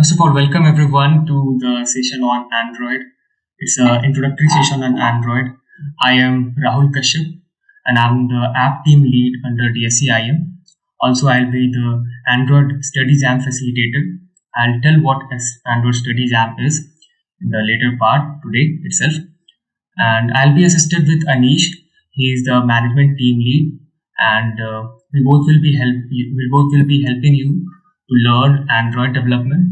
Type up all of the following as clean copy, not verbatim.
First of all, welcome everyone to the session on Android. It's an introductory session on Android. I am Rahul Kashyap and I'm the app team lead under DSCIM. Also, I'll be the Android Study Jam facilitator. I'll tell what Android Study Jam is in the later part today itself. And I'll be assisted with Anish. He is the management team lead, and we both will be helping you to learn Android development.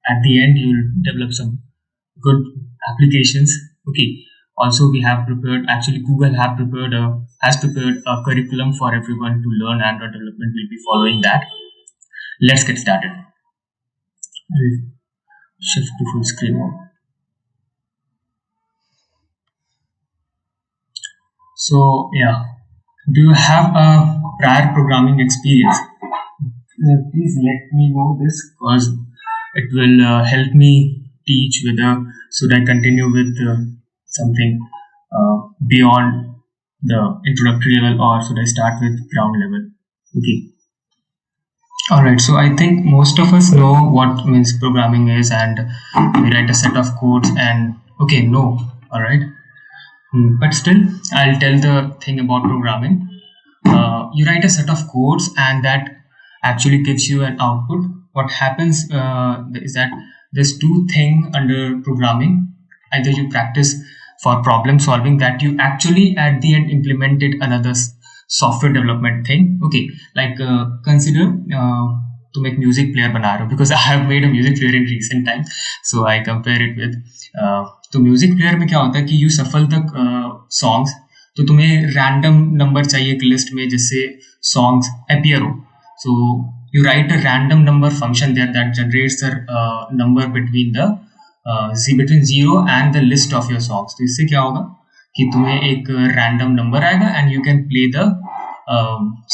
At the end, you'll develop some good applications. Okay. Also, we have prepared. Actually, Google have prepared a has prepared a curriculum for everyone to learn Android development. We'll be following that. Let's get started. I'll shift to full screen mode. So yeah, do you have a prior programming experience? Please let me know this because it will help me teach whether should I continue with something beyond the introductory level or should I start with ground level. Okay. All right. So I think most of us know what means programming is, and we write a set of codes. And okay, no. All right. But still, I'll tell the thing about programming. You write a set of codes, and that actually gives you an output. What happens is that there's two things under programming. Either you practice for problem solving that you actually at the end implemented another software development thing. Okay, like consider to make music player बना रहे हो because I have made a music player in recent time, so I compare it with तो music player में क्या होता है कि you सफल द सॉन्ग्स तो तुम्हें रैंडम नंबर चाहिए एक लिस्ट में जिससे सॉन्ग्स अपीयर हो so you write a random number function there that generates the number between zero and the list of your songs तो इससे क्या होगा कि तुम्हें एक रैंडम नंबर आएगा and you can play the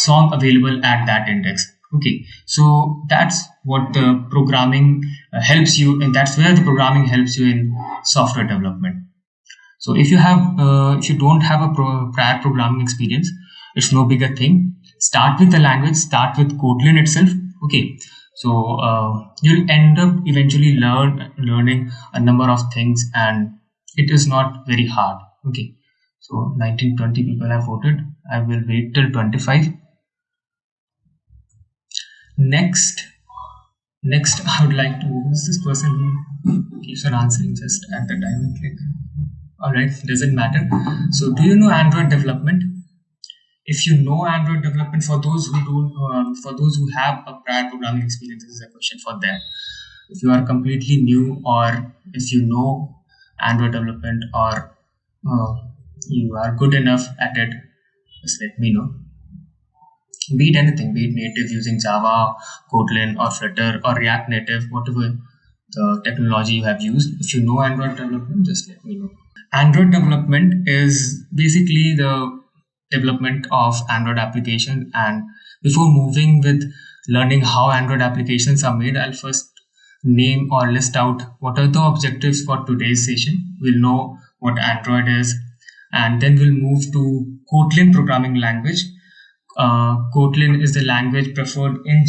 song available at that index. Okay, so that's what the programming helps you, and that's where the programming helps you in software development. So if you don't have a prior programming experience, it's no bigger thing. Start with the language, start with Kotlin itself. Okay, so you'll end up eventually learning a number of things, and it is not very hard. Okay, so 1920 people have voted. I will wait till 25. Next, I would like to. Who's this person who keeps on answering just at the time I click? All right, doesn't matter. So, do you know Android development? If you know Android development, for those who don't, for those who have a prior programming experience, this is a question for them. If you are completely new, or if you know Android development, or you are good enough at it, just let me know. Be it anything, be it native using Java, Kotlin, or Flutter, or React Native, whatever the technology you have used. If you know Android development, just let me know. Android development is basically the development of Android application. And before moving with learning how Android applications are made, I'll first name or list out what are the objectives for today's session. We'll know what Android is, and then we'll move to Kotlin programming language. Kotlin is the language preferred in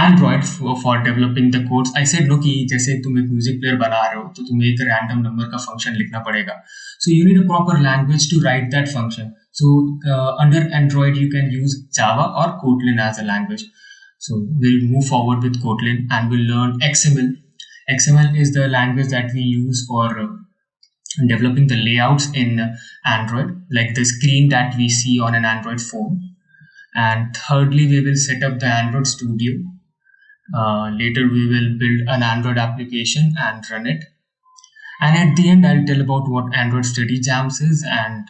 Android for developing the codes. I said no कि जैसे तुम एक music player बना रहे हो तो तुम्हें एक रैंडम नंबर का फंक्शन लिखना पड़ेगा. So you need a proper language to write that function. So under Android you can use Java or Kotlin as a language. So we'll move forward with Kotlin and we'll learn XML. XML is the language that we use for developing the layouts in Android, like the screen that we see on an Android phone. And thirdly, we will set up the Android Studio. Later, we will build an Android application and run it. And at the end, I'll tell about what Android Study Jams is, and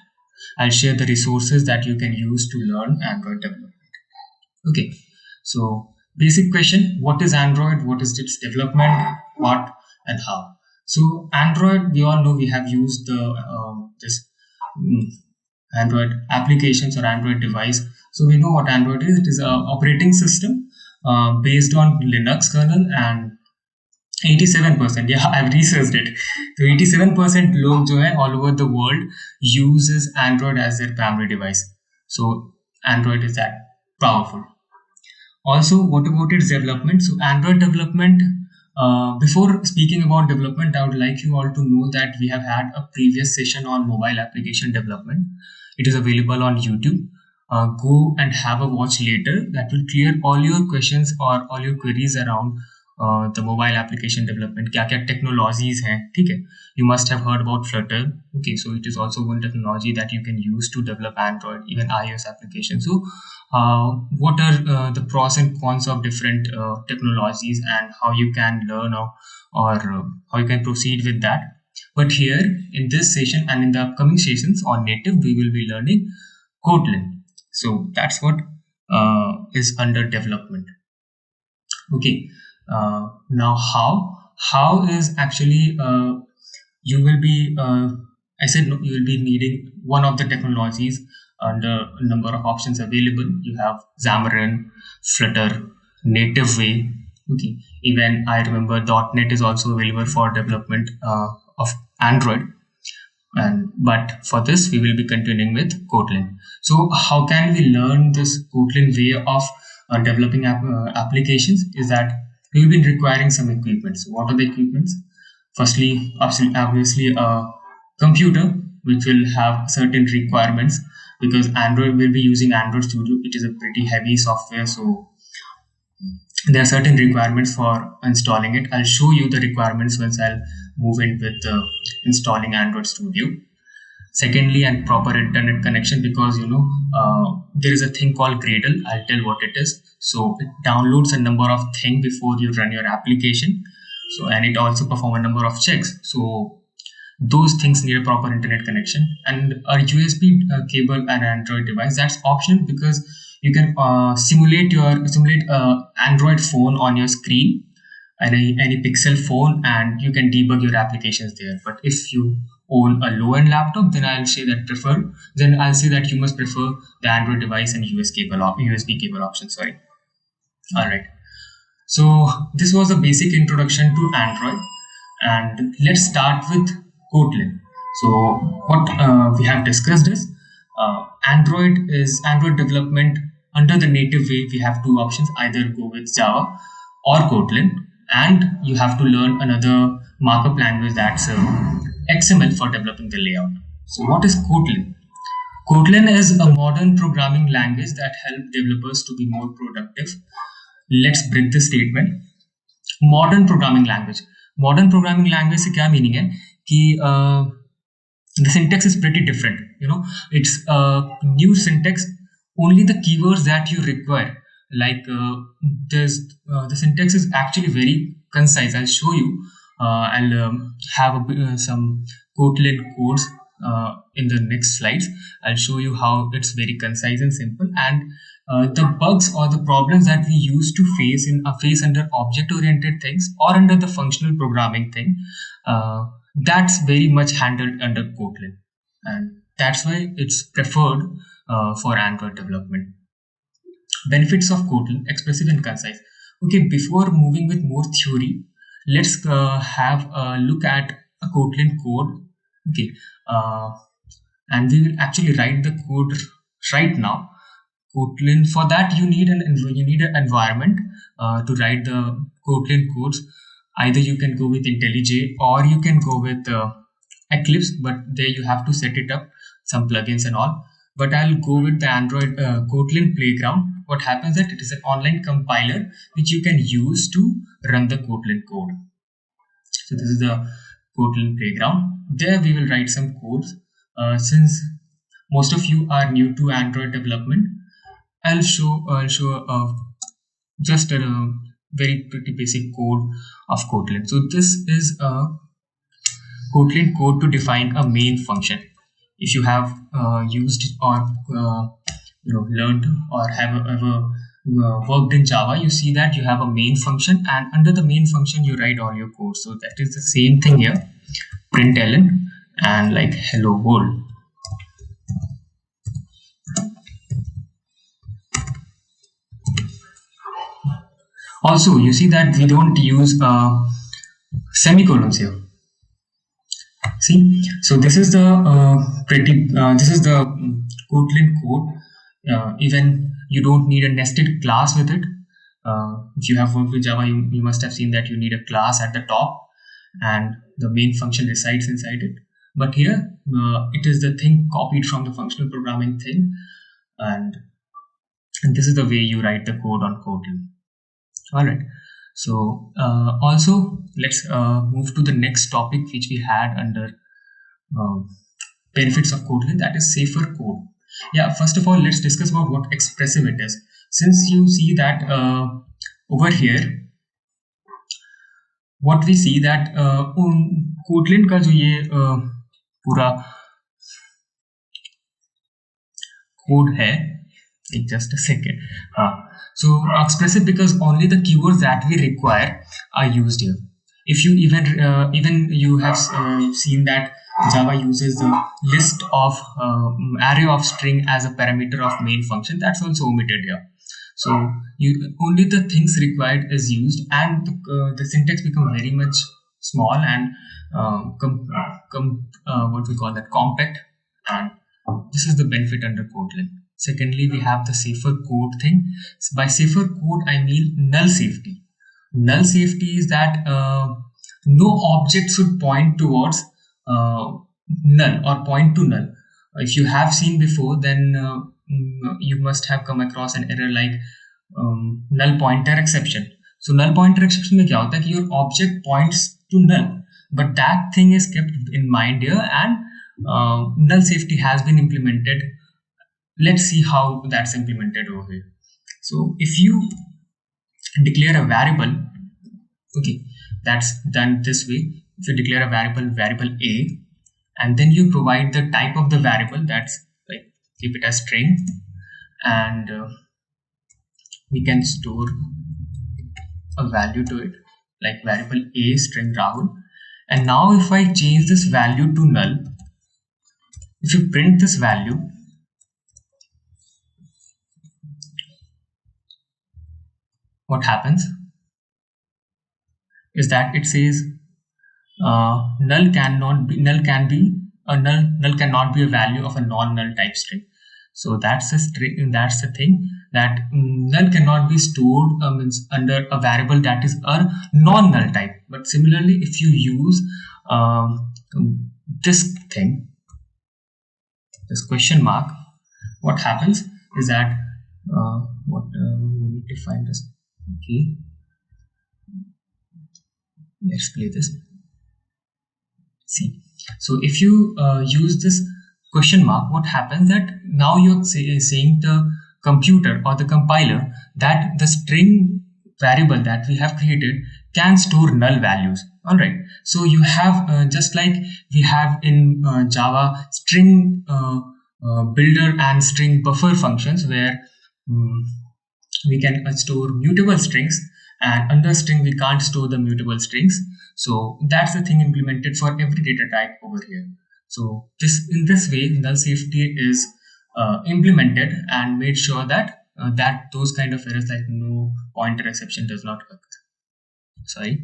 I'll share the resources that you can use to learn Android development. Okay, so basic question: what is Android? What is its development? What and how? So Android, we all know we have used this Android applications or Android device. So we know what Android is. It is an operating system based on Linux kernel, and 87%. Yeah, I've researched it. So 87% लोग जो है all over the world uses Android as their primary device. So Android is that powerful. Also, what about its development? So, Android development. Before speaking about development, I would like you all to know that we have had a previous session on mobile application development. It is available on YouTube. Go and have a watch later. That will clear all your questions or all your queries around the mobile application development. क्या क्या technologies हैं, ठीक है? You must have heard about Flutter. Okay, so it is also one technology that you can use to develop Android, even iOS applications. So, what are the pros and cons of different technologies and how you can learn or how you can proceed with that? But here in this session and in the upcoming sessions on native, we will be learning Kotlin. So that's what is under development. Okay. Now how is actually you will be I said no, you will be needing one of the technologies under a number of options available. You have Xamarin, Flutter, Native Way. Okay, even I remember .NET is also available for development of Android. And but for this we will be continuing with Kotlin. So how can we learn this Kotlin way of developing applications? Is that we will be requiring some equipment. So what are the equipments? Firstly, obviously a computer which will have certain requirements, because Android will be using Android Studio. It is a pretty heavy software, so there are certain requirements for installing it. I'll show you the requirements once I'll move in with installing Android Studio. Secondly, and proper internet connection, because there is a thing called Gradle. I'll tell what it is. So it downloads a number of things before you run your application. So, and it also perform a number of checks. So those things need a proper internet connection, and a USB cable and Android device, that's optional because you can simulate Android phone on your screen, any Pixel phone, and you can debug your applications there. But if you own a low-end laptop, then I'll say that you must prefer the Android device and USB cable option. Sorry. All right. So this was a basic introduction to Android, and let's start with Kotlin. So what we have discussed is Android development under the native way. We have two options: either go with Java or Kotlin, and you have to learn another markup language, that's XML, for developing the layout. So what is Kotlin? Kotlin is a modern programming language that helps developers to be more productive. Let's break this statement. Modern programming language से क्या meaning है कि the syntax is pretty different. It's a new syntax. Only the keywords that you require, like the syntax is actually very concise. I'll show you. I'll have some Kotlin codes in the next slides. I'll show you how it's very concise and simple, and the bugs or the problems that we used to face under object-oriented things or under the functional programming thing, that's very much handled under Kotlin, and that's why it's preferred for Android development. Benefits of Kotlin: expressive and concise. Okay, before moving with more theory, let's have a look at a Kotlin code. Okay, and we will actually write the code right now. Kotlin, for that you need an environment to write the Kotlin codes. Either you can go with IntelliJ or you can go with Eclipse, but there you have to set it up, some plugins and all. But I'll go with the Android Kotlin Playground. What happens that it is an online compiler which you can use to run the Kotlin code. So this is the Kotlin Playground. There we will write some codes. Since most of you are new to Android development, I'll show just a very pretty basic code of Kotlin. So this is a Kotlin code to define a main function. If you have used or learned or have ever worked in Java, you see that you have a main function, and under the main function you write all your code. So that is the same thing here. Println and like hello world. Also, you see that we don't use semicolons here. See, so this is the Kotlin code. Even you don't need a nested class with it. If you have worked with Java, you must have seen that you need a class at the top and the main function resides inside it. But here, it is the thing copied from the functional programming thing, and this is the way you write the code on Kotlin. All right. So also let's move to the next topic which we had under benefits of Kotlin, that is safer code. Yeah, first of all, let's discuss about what expressive it is. Since you see that over here, what we see that Kotlin का जो ये पूरा code है, just a second. So expressive because only the keywords that we require are used here. If you even you have seen that Java uses the list of array of string as a parameter of main function, that's also omitted here. So only the things required is used, and the syntax become very much small and what we call that, compact, and this is the benefit under Kotlin. Secondly, we have the safer code thing. By safer code, I mean null safety. Null safety is that no object should point towards null or point to null. If you have seen before, then you must have come across an error like null pointer exception. So null pointer exception में क्या होता है कि your object points to null, but that thing is kept in mind here, and null safety has been implemented. Let's see how that's implemented over here. So if you declare a variable, okay, that's done this way. If you declare a variable a, and then you provide the type of the variable, that's like keep it as string, and we can store a value to it like variable a string Rahul. And now if I change this value to null, if you print this value, what happens is that it says null cannot be a value of a non-null type string. So that's a string. That's the thing, that null cannot be stored means under a variable that is a non-null type. But similarly, if you use this thing, this question mark, what happens is that we need to find this. Okay, let's play this. See, so if you use this question mark, what happens that now you're saying the computer or the compiler that the string variable that we have created can store null values. All right, so you have just like we have in Java string builder and string buffer functions, where we can store mutable strings, and under string we can't store the mutable strings. So that's the thing implemented for every data type over here. So in this way, null safety is implemented and made sure that those kind of errors like no pointer exception does not occur. Sorry.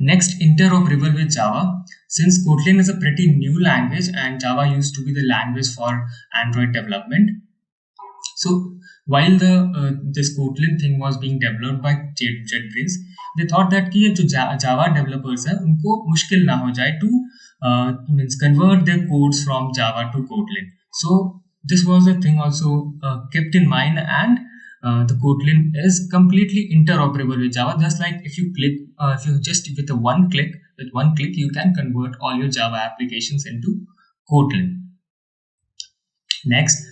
Next, interoperable with Java. Since Kotlin is a pretty new language and Java used to be the language for Android development, so while this Kotlin thing was being developed by JetBrains, they thought that कि जो Java developers हैं उनको मुश्किल ना हो जाए to means convert their codes from Java to Kotlin. So this was the thing also kept in mind, and the Kotlin is completely interoperable with Java. Just like if you just with one click you can convert all your Java applications into Kotlin. Next,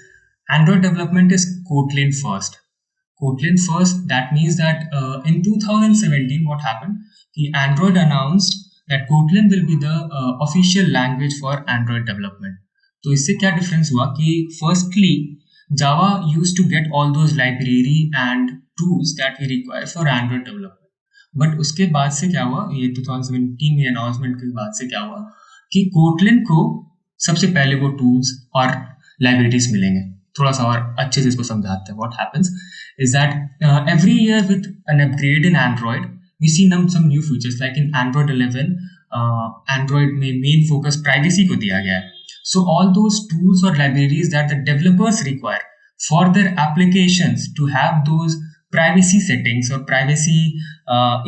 Android development is Kotlin first. Kotlin first, that means that in 2017, what happened? Android announced that Kotlin will be the official language for Android development. तो इससे क्या difference हुआ कि firstly Java used to get all those library and tools that we require for Android development. But उसके बाद से क्या हुआ, ये 2017 में announcement के बाद से क्या हुआ कि Kotlin को सबसे पहले वो tools और libraries मिलेंगे. थोड़ा सा और अच्छे से इसको समझाते हैं. What happens is that every year with an upgrade in Android, we see some new features. Like in Android 11, Android में main focus privacy को दिया गया है. So all those tools or libraries that the developers require for their applications to have those privacy settings और privacy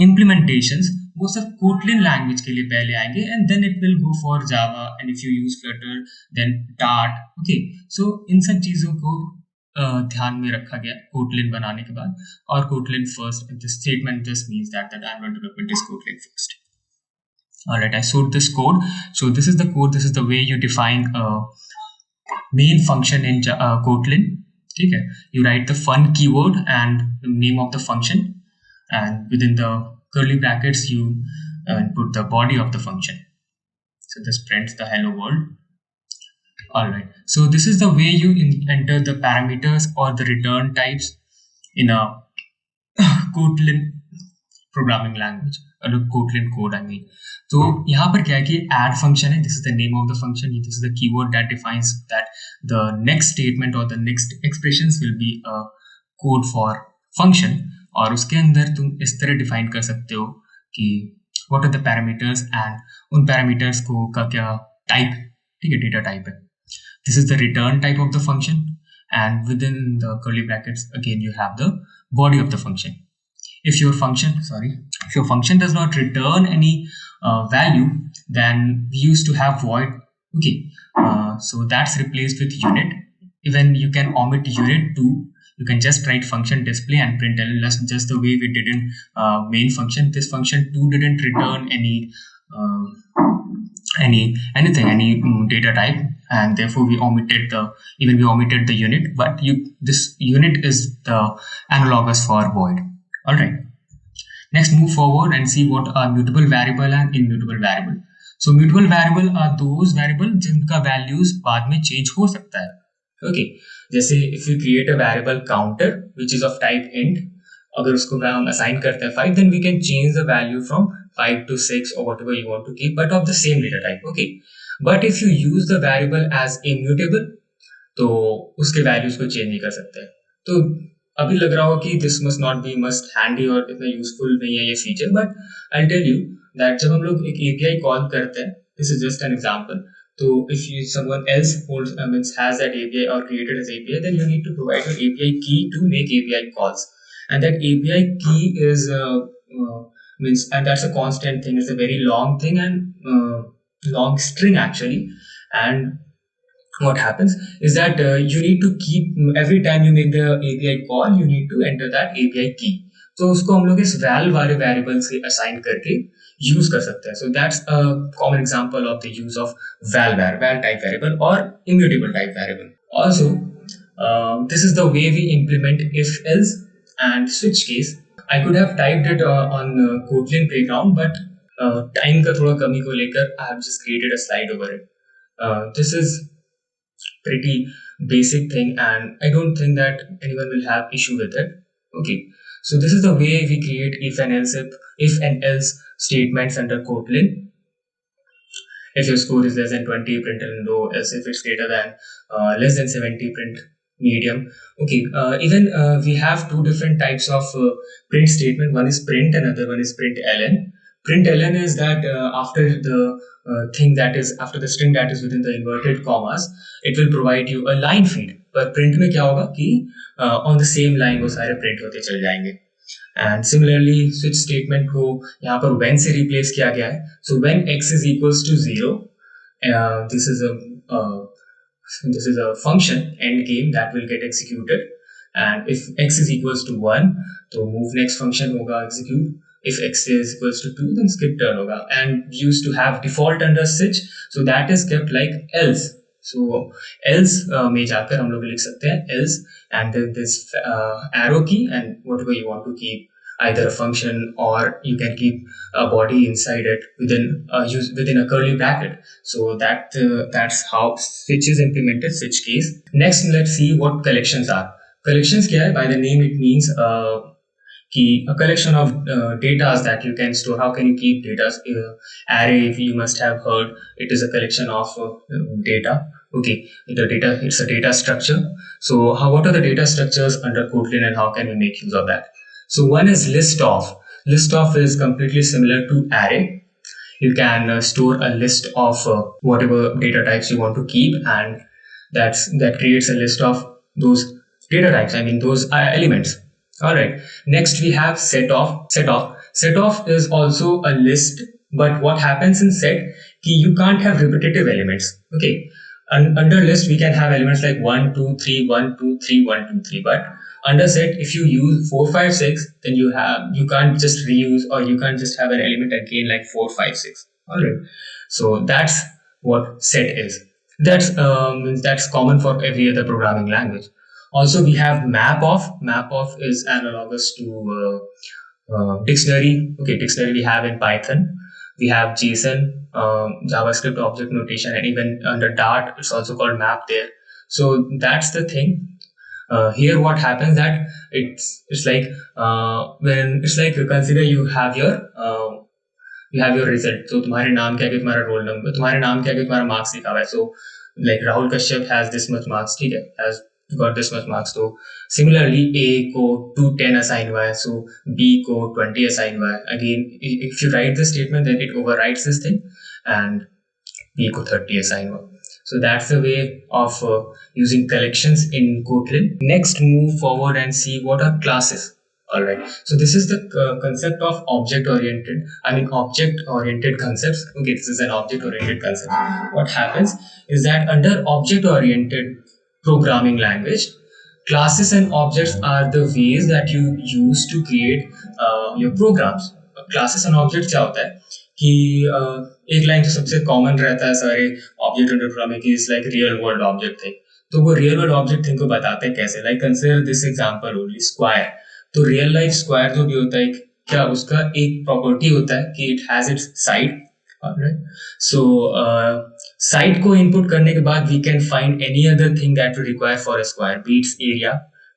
implementations वो सब Kotlin language के लिए पहले आएंगे and then it will go for Java and if you use Flutter then Dart. Okay, so इन सब चीज़ों को ध्यान में रखा गया कोटलिन बनाने के बाद. और Kotlin first, the statement just means that Android development is Kotlin first. Alright, I showed this code. So this is the code. This is the way you define a main function in Kotlin. Okay, you write the fun keyword and the name of the function, and within the curly brackets you put the body of the function. So this prints the hello world. Alright, so this is the way you enter the parameters or the return types in a Kotlin programming language, or Kotlin code I mean. तो यहाँ पर क्या है कि add function है, this is the name of the function, this is the keyword that defines that the next statement or the next expressions will be a code for function. और उसके अंदर तुम इस तरह define कर सकते हो कि what are the parameters and उन parameters को का क्या type, ठीक है, data type है. This is the return type of the function, and within the curly brackets again you have the body of the function. If your function does not return any value, then we used to have void. Okay, so that's replaced with unit. Even you can omit unit too. You can just write function display and print just the way we did in main function. This function too didn't return any data type, and therefore we omitted the unit. But this unit is the analogous for void. All right. Next, move forward and see what are mutable variable and immutable variable. So mutable variable are those variable जिनका values बाद में change हो सकता है. Okay, जैसे if you create a variable counter which is of type int, अगर उसको हम assign करते हैं 5, then we can change the value from 5 to 6 or whatever you want to keep, but of the same data type. Okay, but if you use the variable as immutable, तो उसके values को change नहीं कर सकते. तो अभी लग रहा हो कि this must not be must handy और इतना यूजफुल नहीं है ये feature, but I tell you that जब हम लोग एक एपीआई कॉल करते हैं, this is just an example. तो if you someone else holds has that API और created as API, then you need to provide your API key to make API calls, and that API key is means, and that's a constant thing. It's a very long thing and long string actually. And what happens is that you need to keep, every time you make the API call, you need to enter that API key. तो उसको हम लोग इस val वाले variables से assign करके use कर सकते हैं. So that's a common example of the use of val type variable or immutable type variable. Also, this is the way we implement if else and switch case. I could have typed it on Kotlin Playground, but time का थोड़ा कमी को लेकर I have just created a slide over it. This is pretty basic thing, and I don't think that anyone will have issue with it. Okay, so this is the way we create if and else statements under Kotlin. If your score is less than 20, print low. Else if it's greater than less than 70, print medium. Okay, even we have two different types of print statement. One is print, another one is println. Println is that after the thing that is after the string that is within the inverted commas, it will provide you a line feed. पर print में क्या होगा कि on the same line वो सारे print होते चल जाएंगे. And similarly switch statement को यहाँ पर when से replace किया गया है. So when x is equals to 0, this is a function end game that will get executed. And if x is equals to 1, तो move next function होगा execute. If x is equals to 2, then skip turn होगा. And we used to have default under switch, so that is kept like else. So else में जाकर हम लोग लिख सकते हैं else, and then this arrow key and whatever you want to keep, either a function or you can keep a body inside it within a curly bracket. So that's how switch is implemented, switch case. Next, let's see what collections are. Collections क्या है? By the name it means a collection of data that you can store. How can you keep data? Array, if you must have heard, it is a collection of data. Okay, it's a data structure. So what are the data structures under Kotlin and how can we make use of that? So one is list of. List of is completely similar to array. You can store a list of whatever data types you want to keep, and that creates a list of those data types. I mean those elements. All right. Next we have set off. Set off is also a list, but what happens in set? You can't have repetitive elements. Okay. Under list we can have elements like 1, 2, 3, 1, 2, 3, 1, 2, 3. But under set, if you use 4, 5, 6, then you can't just reuse, or you can't just have an element again like 4, 5, 6. All right. So that's what set is. That's common for every other programming language. Also, we have map off. Map off is analogous to dictionary. Okay, dictionary we have in Python. We have JSON, JavaScript object notation, and even under Dart, it's also called map there. So that's the thing. Here, what happens that it's like when it's like consider you have your result. So तुम्हारे नाम क्या है कि तुम्हारा roll number, तुम्हारे नाम क्या है कि तुम्हारा मार्क्स लिखा हुआ है. So like Rahul Kashyap has this much marks, ठीक है, has got this much marks. So similarly A को 210 असाइन हुआ है, so B को 20 असाइन हुआ है. Again, if you write the statement, then it overwrites this thing, and B को 30 assign हुआ. So that's the way of using collections in Kotlin. Next, move forward and see what are classes. All right. So this is the concept of object-oriented concepts. Okay, this is an object-oriented concept. What happens is that under object-oriented programming language, classes and objects are the ways that you use to create your programs. Classes and objects क्या होता है कि एक line जो सबसे common रहता है सारे ऑब्जेक्ट ओरिएंटेड प्रोग्रामिंग की, is like real world object thing. तो वो रियल वर्ल्ड ऑब्जेक्ट थिंग को बताते हैं कैसे, like consider this example only, square. तो रियल लाइफ स्क्वायर जो भी होता है, क्या उसका एक प्रॉपर्टी होता है कि it has its side. So side को इनपुट करने के बाद we can find any other thing that we require for a square, be its area,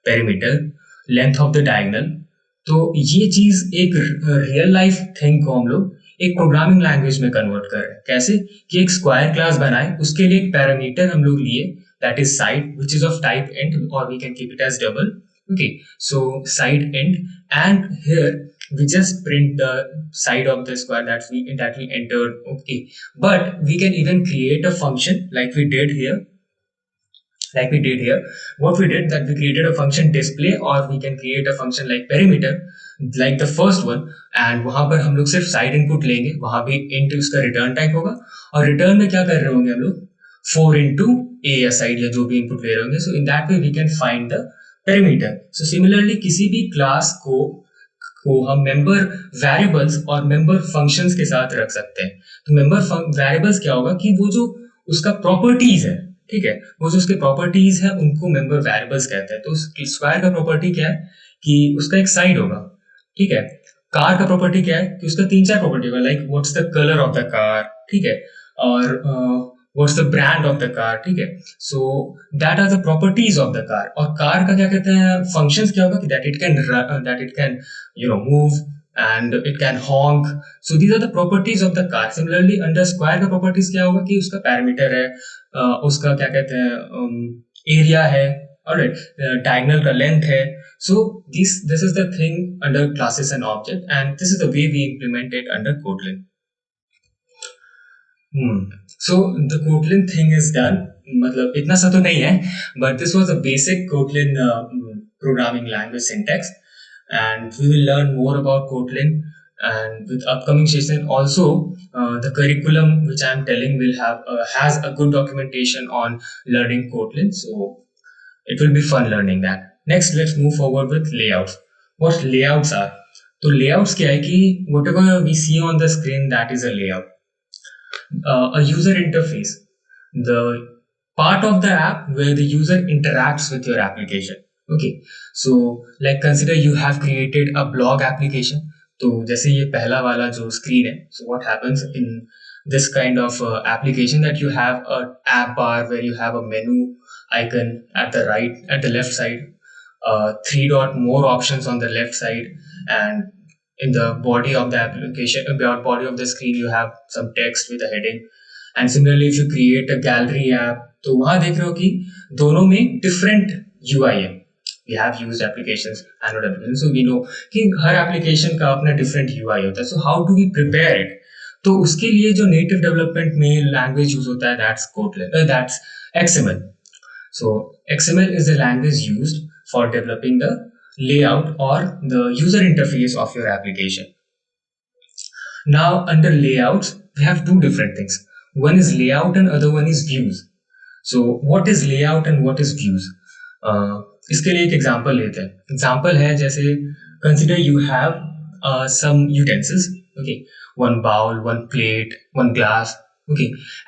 perimeter, length of the diagonal. तो ये चीज एक रियल लाइफ थिंग को हम लोग एक प्रोग्रामिंग लैंग्वेज में कन्वर्ट कर रहे हैं. कैसे कि एक स्क्वायर क्लास बनाए, उसके लिए एक पैरामीटर हम लोग लिए, that is side, which is of type int, और we can keep it as double. Okay, so side int, and here we just print the side of the square that we entered. Okay, but we can even create a function like we did here. What we did that we created a function display, or we can create a function like perimeter, like the first one, and वहां पर हम लोग सिर्फ side input लेंगे, वहां भी int उसका return type होगा, और return में क्या कर रहे होंगे हम लोग, 4 into a या side या जो भी input ले रहे होंगे. So in that way we can find the perimeter. So similarly किसी भी क्लास को हम मेंबर वेरिएबल्स और मेंबर फंक्शंस के साथ रख सकते हैं. तो मेंबर वेरिएबल्स क्या होगा कि वो जो उसका प्रॉपर्टीज है, ठीक है, वो जो उसके प्रॉपर्टीज है उनको मेंबर वेरिएबल्स कहते हैं. तो स्क्वायर का प्रॉपर्टी क्या है कि उसका एक साइड होगा, ठीक है. कार का प्रॉपर्टी क्या है कि उसका 3-4 प्रॉपर्टी होगा, like what's the colour of the car, ठीक है, और what's the brand of the car, ठीक है. So that are the properties of the car. और कार का क्या कहते हैं, functions क्या होगा कि that it can move, and it can honk. So these are the properties of the car. Similarly under square का properties क्या होगा कि उसका parameter है, उसका क्या कहते हैं area है, alright, diagonal का length है. So this is the thing under classes and object, and this is the way we implement it under Kotlin. So the Kotlin thing is done. मतलब इतना सा तो नहीं है, but this was a basic Kotlin programming language syntax, and we will learn more about Kotlin, and with upcoming session also the curriculum which I am telling will have has a good documentation on learning Kotlin, so it will be fun learning that. Next, let's move forward with layouts. What layouts are? तो layouts क्या है कि whatever we see on the screen, that is a layout. A user interface, the part of the app where the user interacts with your application. Okay, so like consider you have created a blog application. तो जैसे ये पहला वाला जो screen है, so what happens in this kind of application, that you have a app bar where you have a menu icon at the left side, 3 dot more options on the left side, and in the body of the application, body of the screen, you have some text with a heading. And similarly if you create a gallery app, तो वहां देख रहे हो कि दोनों में different UI है. We have used applications, Android applications, so we know कि हर application का अपना different UI होता है. So how do we prepare it? तो उसके लिए जो native development में language use होता है, that's Kotlin, that's XML. So XML is the language used for developing the layout or the user interface of your application. Now, under layouts, we have two different things. One is layout and other one is views. So, what is layout and what is views? इसके लिए एक example लेते हैं. Example है जैसे consider you have some utensils, okay, one bowl, one plate, one glass, okay,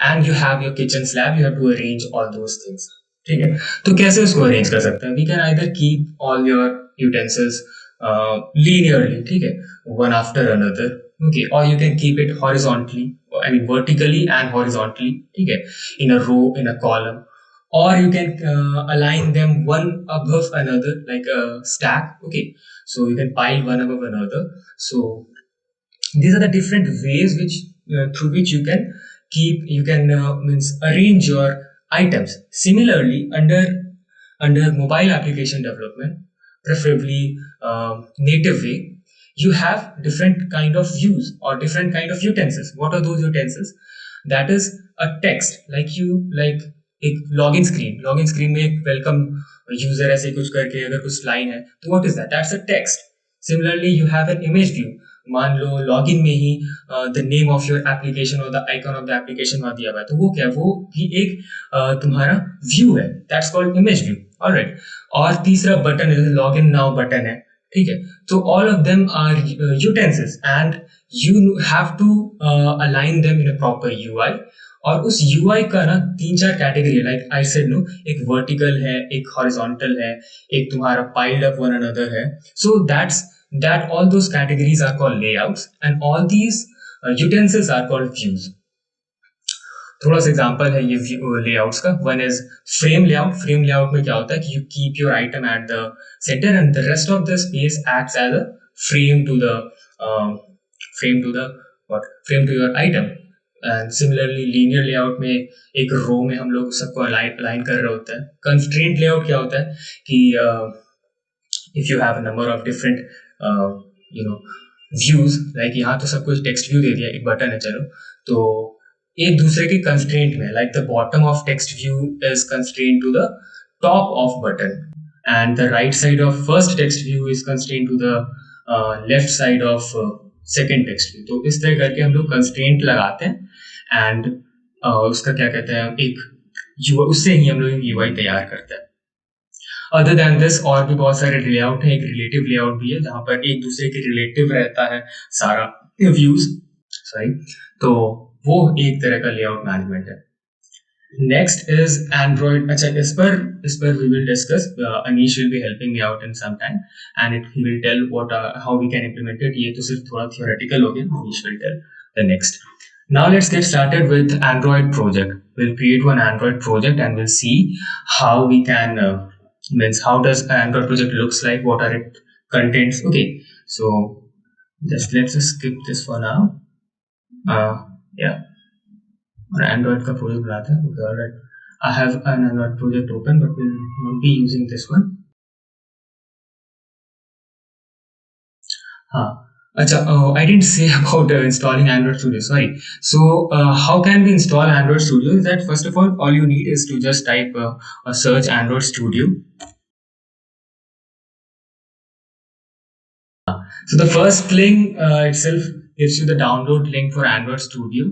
and you have your kitchen slab. You have to arrange all those things. ठीक है, तो कैसे उसको अरेंज कर सकते हैं? We can either keep all your utensils linearly, ठीक है, one after another, okay, or you can keep it horizontally, I mean vertically and horizontally, ठीक है, in a row, in a column, or you can align them one above another like a stack, okay, so you can pile one above another. So these are the different ways which through which you can means arrange your items. Similarly, under mobile application development, preferably native way, you have different kind of views or different kind of utensils. What are those utensils? That is a text, like एक login screen में एक welcome user ऐसे कुछ करके अगर कुछ line है तो what is that? That's a text. Similarly you have an image view. मान लो लॉगिन में ही the name of your application और the icon of the application वहां दिया हुआ है, तो वो क्या है? वो भी एक तुम्हारा व्यू है. That's called image view. Alright. और तीसरा बटन है, लॉगिन नाउ बटन है, ठीक है. तो all of them are utensils and you have to align them in a proper UI. और उस यूआई का ना 3-4 कैटेगरी है, लाइक आई सेड नो, एक वर्टिकल है, एक हॉरिजॉन्टल है, एक तुम्हारा पाइल्ड अप वन अनदर है. सो that all those categories are called layouts and all these utensils are called views. थोड़ा सा एग्जांपल है ये लेआउट्स का. One is frame layout. Frame layout में क्या होता है कि you keep your item at the centre and the rest of the space acts as a frame to the frame to your item. And similarly linear layout में एक रो में हम लोग सबको अलाइन कर रहे होते हैं. कंस्ट्रेंट लेआउट क्या होता है कि if you have a number of different views, like यहाँ तो सब कुछ टेक्स्ट व्यू दे दिया, एक बटन है चलो, तो एक दूसरे के कंस्ट्रेंट में, like the bottom of text view is constraint to the top of button and the right side of first text view is constraint to the left side of second text view. तो इस तरह करके हम लोग constraint लगाते हैं and उसका क्या कहते हैं, एक उससे ही हम लोग यूआई तैयार करते हैं. अदर देन दिस और भी बहुत सारे लेआउट है. एक रिलेटिव लेआउट भी है जहां पर एक दूसरे के रिलेटिव रहता है सारा व्यूज, सॉरी. तो वो एक तरह का लेआउट मैनेजमेंट है. Next is Android. अच्छा, इस पर we will discuss. Anish will be helping me out in some time and he will tell what how we can implement it. ये तो सिर्फ थोड़ा थियोरेटिकल हो गया. Anish will tell the next. Now let's get started with Android project. We'll create one Android project and we'll see how we can means how does an Android project looks like, what are its contents. Okay, so let's just skip this for now. Yeah, और Android का project बनाते हैं. Okay, alright. I have an Android project open, but we'll not be using this one. हाँ. Acha, I didn't say about installing Android Studio, sorry. So how can we install Android Studio? Is that first of all you need is to just type a search Android Studio. So the first link itself gives you the download link for Android Studio,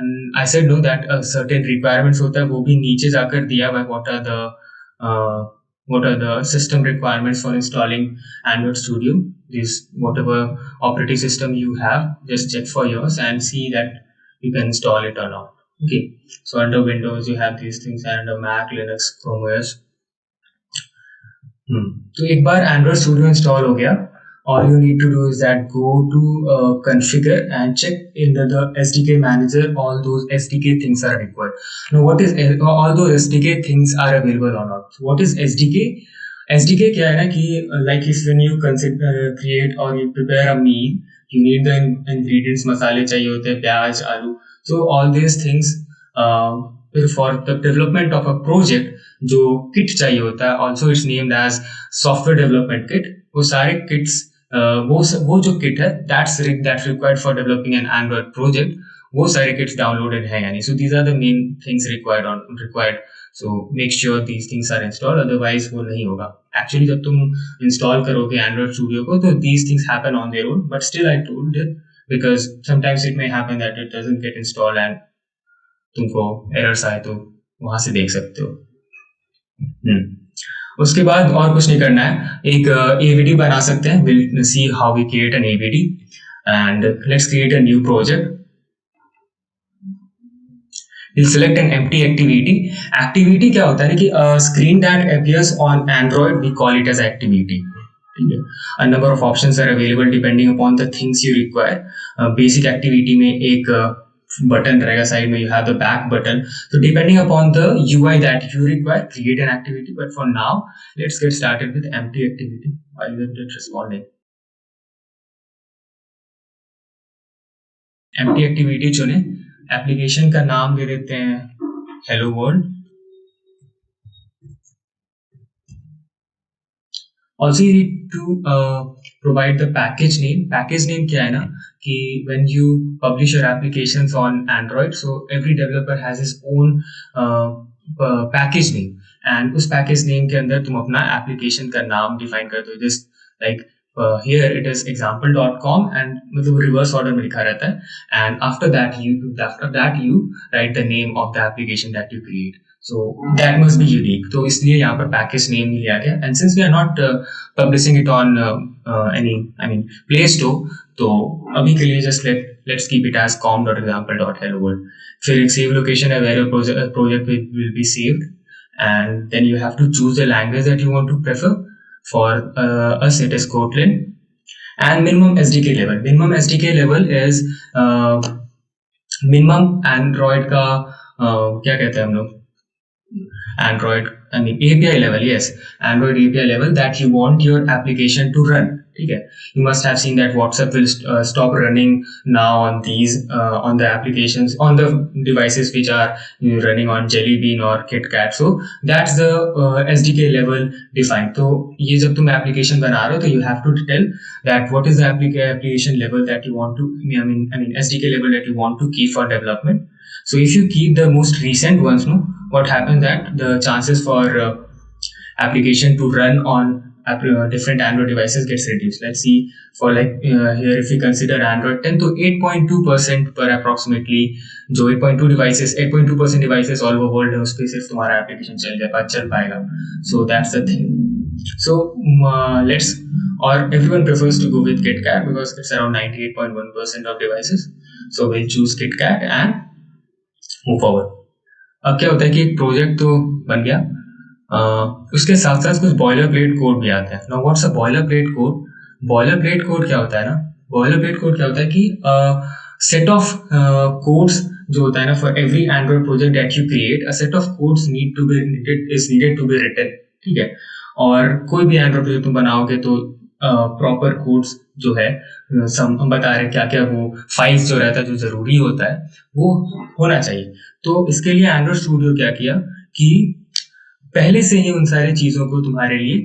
and I said no that certain requirements होता है वो भी नीचे जाकर दिया हुआ है. What are the system requirements for installing Android Studio? This whatever operating system you have, just check for yours and see that you can install it or not. Okay, so under Windows you have these things, and under Mac, Linux, Chrome OS. तो एक बार Android Studio install हो गया, all you need to do is that go to configure and check in the SDK manager all those SDK things are required. Now what is all those SDK things are available or not? So what is SDK? SDK क्या है ना कि like if when you create or you prepare a meal, you need the ingredients. मसाले चाहिए होते हैं, प्याज, आलू. So all these things for the development of a project जो kit चाहिए होता है, also it's named as software development kit. वो सारे kits वो जो किट है that's required for developing an Android project, वो सारे किट्स डाउनलोडेड है यानी. So these are the main things required So make sure these things are installed, otherwise वो नहीं होगा. Actually जब तुम install करोगे Android Studio को तो these things happen on their own, but still I told it because sometimes it may happen that it doesn't get installed and तुमको errors आए तो वहां से देख सकते हो. उसके बाद और कुछ नहीं करना है, एक AVD बना सकते हैं. We'll see how we create an AVD and let's create a new project. We'll select an empty activity. Activity क्या होता है कि screen that appears on Android we call it as activity. ठीक है. A number of options are available depending upon the things you require. Basic activity में एक button रहेगा side में, you have the back button. So depending upon the UI that you require, create an activity. But for now, let's get started with empty activity. Why isn't it responding? Empty activity चुने. Application का नाम दे देते हैं hello world. Also you need to provide the package name. Package name क्या है ना कि when you publish your applications on Android, so every developer has his own package name, and उस package name के अंदर तुम अपना application का नाम define करते हो. Just like here it is example.com and मतलब reverse order में लिखा रहता है, and after that you write the name of the application that you create. So that must be unique. तो इसलिए यहाँ पर package name लिया गया, and since we are not publishing it on any Play Store, तो अभी के लिए just let's keep it as com.example.helloworld. फिर एक save location है where your project will be saved, and then you have to choose the language that you want to prefer. For us it is Kotlin, and minimum SDK level. Minimum SDK level is minimum Android का क्या कहते हैं हम लोग, Android API level. Yes, Android API level that you want your application to run. ठीक है. You must have seen that WhatsApp will stop running now on these on the applications on the devices which are running on Jelly Bean or KitKat. So that's the SDK level defined. तो ये जब तुम application बना रहे हो तो you have to tell that what is the application level that you want to SDK level that you want to keep for development. So if you keep the most recent ones, no, what happens that the chances for application to run on different Android devices gets reduced. Let's see for like here if we consider Android 10 तो 8.2% पर approximately जो 8.2% devices all over world है उस पे सिर्फ तुम्हारा application चल पाएगा. So that's the thing. So let's or everyone prefers to go with KitKat because it's around 98.1% of devices. So we'll choose KitKat and move forward. अब क्या होता है कि एक प्रोजेक्ट तो बन गया, उसके साथ साथ कुछ बॉयलर प्लेट कोड भी आता है. Now what's a boiler plate code? Boiler plate code क्या होता है ना, बॉयलर प्लेट कोड क्या होता है कि सेट ऑफ कोड्स जो होता है ना for every Android project that you create, a set of codes needed to be written. ठीक है. और कोई भी एंड्रॉइड प्रोजेक्ट तुम बनाओगे तो प्रॉपर कोड्स जो है सम बता रहे क्या क्या वो फाइल्स जो रहता है जो जरूरी होता है वो होना चाहिए. तो इसके लिए एंड्रॉइड स्टूडियो क्या किया कि पहले से ही उन सारी चीजों को तुम्हारे लिए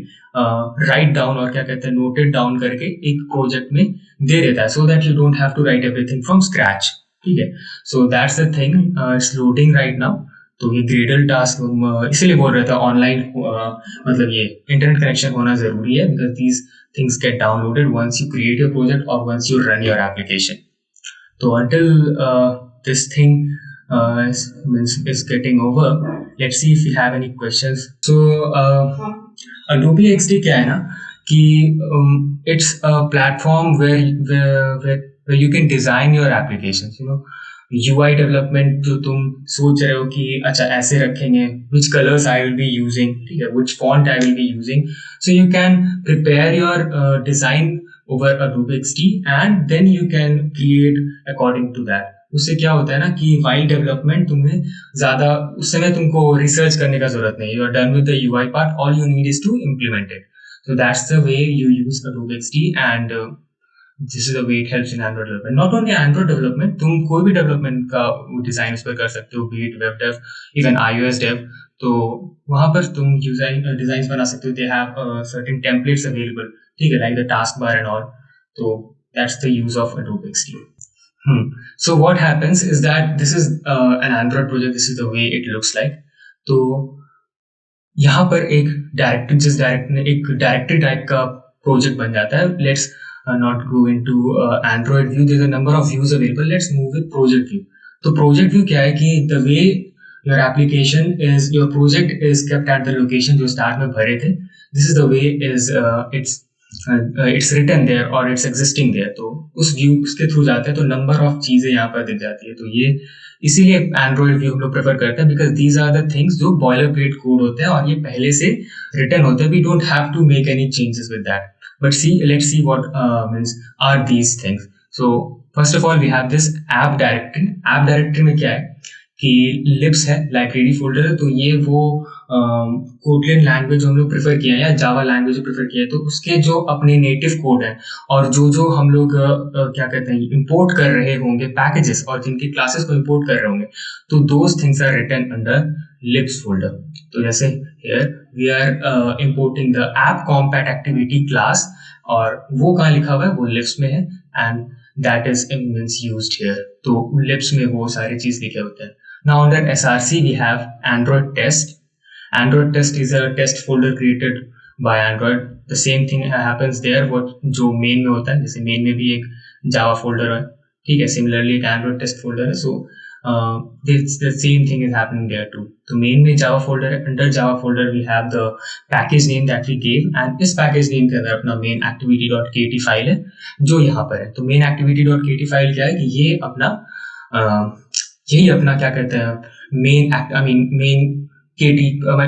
राइट डाउन और क्या कहते हैं नोटेड डाउन करके एक प्रोजेक्ट में दे देता है, so that you don't have to write everything from scratch. ठीक है. So that's the thing, it's loading right now. तो ये ग्रेडल टास्क इसीलिए बोल रहा था ऑनलाइन मतलब ये इंटरनेट कनेक्शन होना जरूरी है because these things get downloaded once you create your project और once you run your application. तो until this thing is getting over, let's see if you have any questions. So Adobe XD क्या है ना कि it's a platform where you can design your applications. You know, UI development जो तुम सोच रहे हो कि अच्छा ऐसे रखेंगे, which colors I will be using, ठीक है, which font I will be using, so you can prepare your design over Adobe XD and then you can create according to that. उससे क्या होता है ना कि वाइल डेवलपमेंट तुम्हें ज्यादा उस समय तुमको रिसर्च करने का जरूरत नहीं. You are done with the UI part, all you need is to implement it. So that's the way you use Adobe XD and this is the way it helps in Android development. Not only Android development, तुम कोई भी development का design उस पर कर सकते हो, be it web dev, even iOS dev. तो वहां पर तुम डिजाइन बना सकते हो. They have certain templates available, ठीक है, like the taskbar and all. तो that's the use of Adobe XD. So what happens is that this is an Android project. This is the way it looks like. तो यहाँ पर एक directory type का project बन जाता है. Let's not go into Android view. There is a number of views available. Let's move with project view. तो project view क्या है कि the way your project is kept at the location जो start में भरे थे, this is the way is it's written there और it's existing there. तो उस व्यू के थ्रू जाते हैं तो नंबर ऑफ चीजें यहाँ पर दिख जाती है. तो ये इसीलिए एंड्रॉइड व्यू हम लोग प्रेफर करते हैं, because these are the things जो बॉयलर प्लेट कोड होते हैं और ये पहले से रिटन होते हैं. We don't have to make any changes with that. But let's see what means are these things. So first of all we have this app directory. App directory में क्या है कि लिब्स है, लाइब्रेरी फोल्डर है. तो ये वो Kotlin language हम लोग प्रेफर किया है या जावा लैंग्वेज प्रेफर किया है, तो उसके जो अपने नेटिव कोड है और जो हम लोग क्या कहते हैं इंपोर्ट कर रहे होंगे पैकेजेस और जिनकी क्लासेस को इंपोर्ट कर रहे होंगे, तो those things are written under libs folder. तो जैसे here we are importing the app compat activity class और वो कहाँ लिखा हुआ है, वो लिब्स में है and that is means used here. तो लिब्स में वो सारी चीज लिखे होते हैं. Now under SRC we have Android test. Android test is a test folder created by Android. The same thing happens there. what जो main में होता है, जैसे main में भी एक Java folder है, ठीक है. Similarly एक Android test folder है. So the same thing is happening there too. तो main में Java folder है. Under Java folder we have the package name that we gave and इस package name के अंदर अपना main activity.kt फाइल है जो यहाँ पर है. तो main activity.kt फाइल क्या है कि ये अपना यही अपना क्या कहते हैं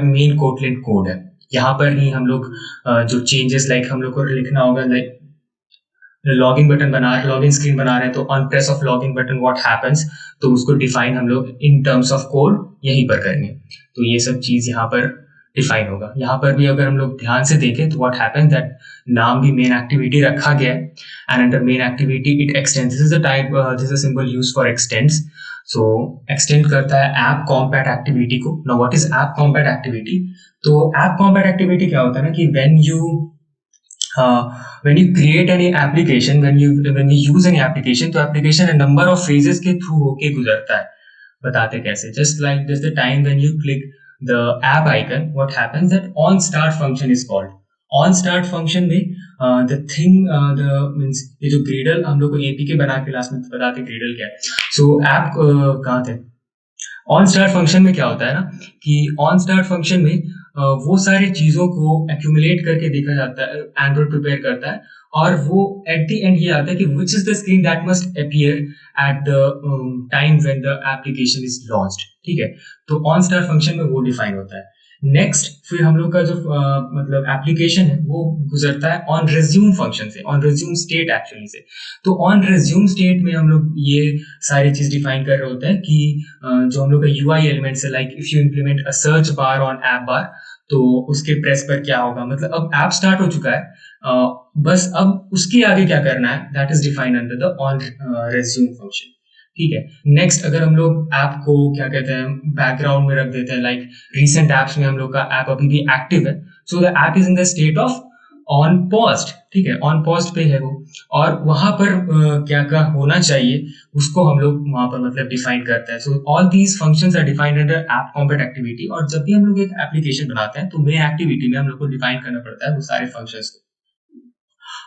मेन कोटलिन कोड है. यहाँ पर ही हम लोग जो चेंजेस लाइक हम लोग को लिखना होगा, like login button login screen बना रहे हैं तो on press of log n button what happens, तो उसको डिफाइन हम लोग इन टर्म्स ऑफ कोड यहीं पर करेंगे. तो ये सब चीज यहाँ पर डिफाइन होगा. यहाँ पर भी अगर हम लोग ध्यान से देखें तो व्हाट हैपेंस दैट नाम भी मेन एक्टिविटी रखा गया है and under main activity it extends. This is the type, this is a symbol used for extends. So extend करता है ऐप कॉम्पैट एक्टिविटी को. Now what is app compat activity? तो app compat activity क्या होता है ना कि when you create any application, when you use any application, तो application a number of phases के through होके गुजरता है. बताते कैसे? Just like this, the time when you click the app icon, what happens that on start function is called. on start function में the thing means ये जो Gradle हम लोग को APK बना के लास्ट में बताते Gradle क्या है. So app कहाँ थे? ऑन स्टार्ट फंक्शन में क्या होता है ना कि ऑन स्टार्ट फंक्शन में वो सारी चीजों को एक्यूमुलेट करके देखा जाता है, एंड्रॉइड प्रिपेयर करता है और वो एट द एंड ये आता है कि which is the screen that must appear at the time when the application is launched. ठीक है, तो ऑन स्टार्ट फंक्शन में वो डिफाइन होता है. नेक्स्ट फिर हम लोग का जो मतलब एप्लीकेशन है वो गुजरता है ऑन रिज्यूम फंक्शन से, ऑन रिज्यूम स्टेट एक्चुअली से. तो ऑन रिज्यूम स्टेट में हम लोग ये सारी चीज डिफाइन कर रहे होते हैं कि जो हम लोग का यूआई एलिमेंट्स है, like if you implement a search bar on app bar, तो उसके प्रेस पर क्या होगा, मतलब अब ऐप स्टार्ट हो चुका है, बस अब उसके आगे क्या करना है that is defined under the on resume function. ठीक है. नेक्स्ट अगर हम लोग ऐप को क्या कहते हैं बैकग्राउंड में रख देते हैं, लाइक रीसेंट एप्स में हम लोग का ऐप अभी भी एक्टिव है, so the app is in the state of on paused. ठीक है, ऑन पॉज्ड पे है वो, और वहां पर क्या क्या होना चाहिए उसको हम लोग वहां पर मतलब डिफाइन करते हैं. So all these functions are defined under app compat activity. और जब भी हम लोग एक एप्लीकेशन बनाते हैं तो मेन एक्टिविटी में हम लोग को डिफाइन करना पड़ता है वो सारे फंक्शंस को.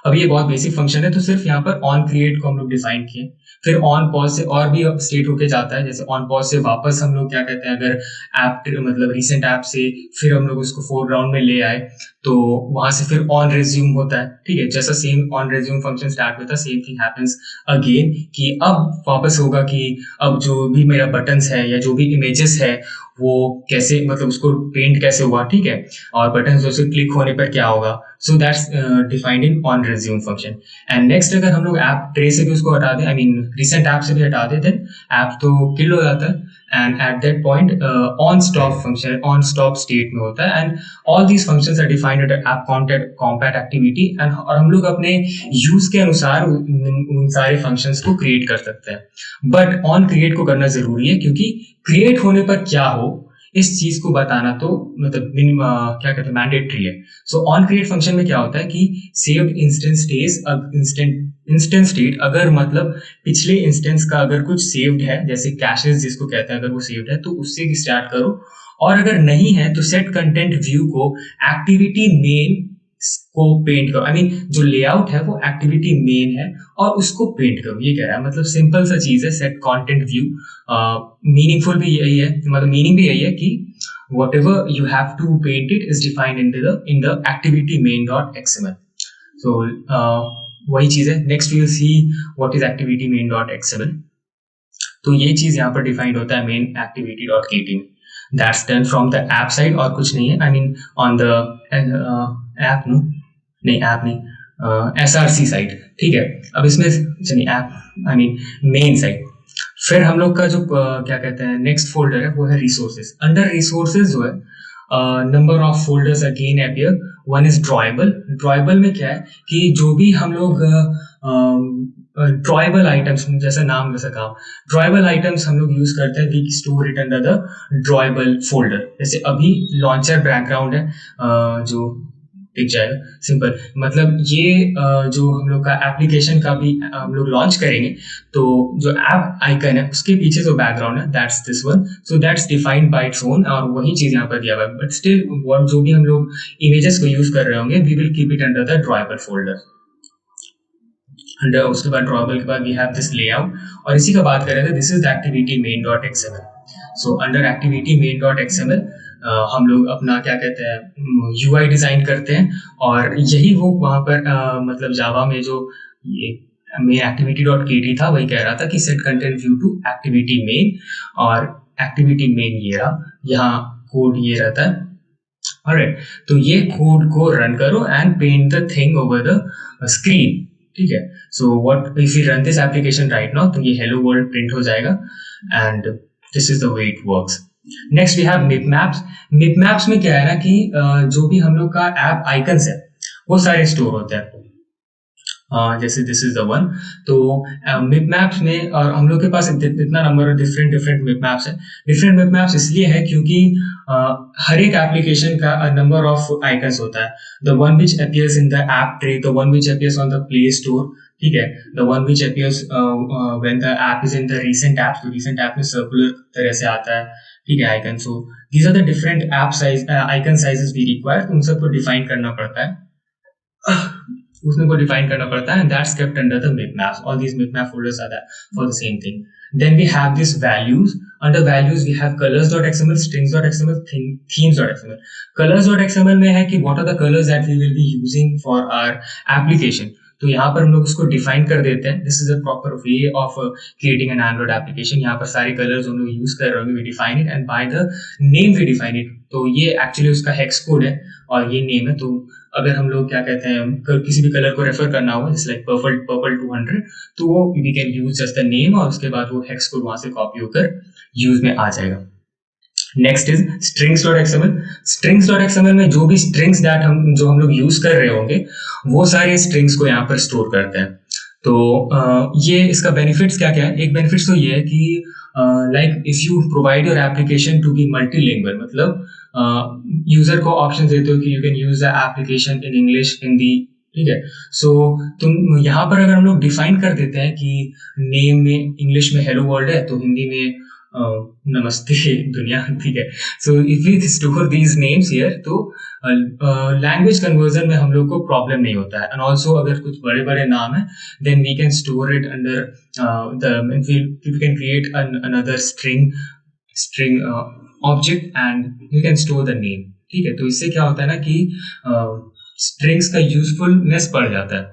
अब ये बहुत बेसिक फंक्शन है, तो सिर्फ यहाँ पर ऑन क्रिएट को हम लोग डिफाइन किए. फिर ऑन पॉज से और भी स्टेट होके जाता है, जैसे ऑन पॉज से वापस हम लोग क्या कहते हैं अगर ऐप मतलब रीसेंट ऐप से फिर हम लोग उसको फोरग्राउंड में ले आए तो वहां से फिर ऑन रिज्यूम होता है. ठीक है, जैसा same on resume function start होता है सेम थिंग हैपेंस अगेन कि अब वापस होगा कि अब जो भी मेरा बटन्स है या जो भी इमेजेस है वो कैसे मतलब उसको पेंट कैसे हुआ. ठीक है, और बटन जो से क्लिक होने पर क्या होगा. So that's defined in on resume function. And next अगर हम लोग ऐप ट्रे से भी उसको हटा दें, आई मीन रिसेंट ऐप से भी हटा दें, देन ऐप तो किल हो जाता है. And at that point on stop function on stop state में होता है. And all these functions are defined under app compat activity. And और हम लोग अपने यूज के अनुसार उन सारे फंक्शंस को क्रिएट कर सकते हैं. बट ऑन क्रिएट को करना जरूरी है क्योंकि क्रिएट होने पर क्या हो इस चीज को बताना तो मतलब क्या कहते हैं मैंडेटरी है. सो ऑन क्रिएट फंक्शन में क्या होता है कि saved instance state instance state अगर मतलब पिछले इंस्टेंस का अगर कुछ सेव्ड है, जैसे कैशेस जिसको कहते हैं, अगर वो सेव्ड है तो उससे स्टार्ट करो और अगर नहीं है तो सेट कंटेंट व्यू को एक्टिविटी मेन को पेंट करो। आई मीन जो लेआउट है वो एक्टिविटी मेन है और उसको पेंट करो, ये कह रहा है। मतलब सिंपल सा चीज है सेट कंटेंट व्यू। मीनिंगफुल भी यही है, मतलब मीनिंग भी यही है कि whatever you have to paint it is defined in the activity main dot xml. So वही चीज है। Next we will see what is activity main dot xml। तो ये चीज यहाँ पर डिफाइंड होता है मेन एक्टिविटी डॉट kt में। That's done from the app side और कुछ नहीं है। I mean on the app नहीं ऐप नहीं SRC साइड, ठीक है। अब इसमें चलिए app I mean main side. फिर हम लोग का जो क्या कहते हैं नेक्स्ट फोल्डर है वो है रिसोर्सेज। अंडर रिसोर्सेज जो है number of folders again appear. One is drawable. Drawable में क्या है कि जो भी हम लोग ड्रॉएबल आइटम्स, जैसा नाम वैसा काम, ड्रॉएबल आइटम्स हम लोग यूज करते हैं, we store it under the drawable folder. जैसे अभी लॉन्चर बैकग्राउंड है जो दिख जाएगा, सिंपल। मतलब ये जो हम लोग का एप्लीकेशन का भी हम लोग लॉन्च करेंगे तो जो ऐप आइकन है उसके पीछे जो बैकग्राउंड है that's this one. So that's defined by its own और वही चीज यहाँ पर दिया हुआ है। बट स्टिल व्हाट जो भी हम लोग इमेजेस को यूज कर रहे होंगे we will keep it under the drawable folder. उसके बाद ड्रॉएबल के बाद वी हैव दिस लेआउट और इसी का बात कर रहे थे, this is the activity main dot XML। So under activity main dot XML हम लोग अपना क्या कहते हैं UI डिजाइन करते हैं और यही वो वहां पर मतलब जावा में जो ये मेन एक्टिविटी डॉट kt था वही कह रहा था कि set content view to activity main, और एक्टिविटी मेन ये रहा, यहाँ कोड ये रहता है। ऑलराइट, तो ये कोड को रन करो and paint the thing over the screen, ठीक है। So what if you run this application right now, तो ये हेलो वर्ल्ड प्रिंट हो जाएगा and this is the way it works. Next we have mipmaps. Mipmaps में क्या है ना कि जो भी हम लोग का ऐप आइकन्स है वो सारे स्टोर होते हैं। जैसे दिस इज द वन। तो मिप मैप्स में और हम लोग के पास इतना नंबर डिफरेंट मिप मैप्स है। डिफरेंट मिप मैप्स इसलिए है क्योंकि हर एक एप्लीकेशन का नंबर ऑफ आइकन्स होता है। The one which appears in the app tray, the one which appears on the play store, ठीक है, the one which appears when the app is in the recent app. तो recent app में circular तरह से आता है, ठीक है, icon. So these are the different app size icon sizes we require. उन सबको डिफाइन करना पड़ता है, उसमें को डिफाइन करना पड़ता है and that's kept under the mipmaps. All these mipmap folders are that for the same thing. Then we have this values. Under values we have colors.xml, strings.xml, themes.xml। colors.xml में है कि what are the colors that we will be using for our application। तो यहाँ पर हम लोग उसको define कर देते हैं। This is a proper way of creating an Android application. यहाँ पर सारे कलर्स हम लोग यूज कर रहे होंगे, we define it and by the name we define it. तो ये एक्चुअली उसका हेक्स कोड है और ये नेम है। तो अगर हम लोग क्या कहते हैं किसी भी कलर को रेफर करना हो, जैसे लाइक पर्पल 200, तो वो we can use just the name और उसके बाद वो हेक्स कोड वहां से कॉपी होकर यूज में आ जाएगा। Next is strings.xml। strings.xml में जो भी स्ट्रिंग्स दैट हम लोग यूज कर रहे होंगे वो सारे स्ट्रिंग्स को यहाँ पर स्टोर करते हैं। तो ये इसका बेनिफिट्स क्या क्या है। एक बेनिफिट्स तो ये है कि like if you provide your application to be multilingual, मतलब यूजर को ऑप्शन देते हो कि you can use the application in English, Hindi, ठीक है। सो तुम यहाँ पर अगर हम लोग डिफाइन कर देते हैं कि नेम में इंग्लिश में हेलो वर्ल्ड है तो हिंदी में नमस्ते दुनिया, ठीक है। So if we store these names here तो लैंग्वेज कन्वर्जन में हम लोग को प्रॉब्लम नहीं होता है। एंड ऑल्सो अगर कुछ बड़े बड़े नाम है then we can store it under the we can create another string object and we can store the name, ठीक है। तो इससे क्या होता है ना कि स्ट्रिंग्स का यूजफुलनेस बढ़ जाता है।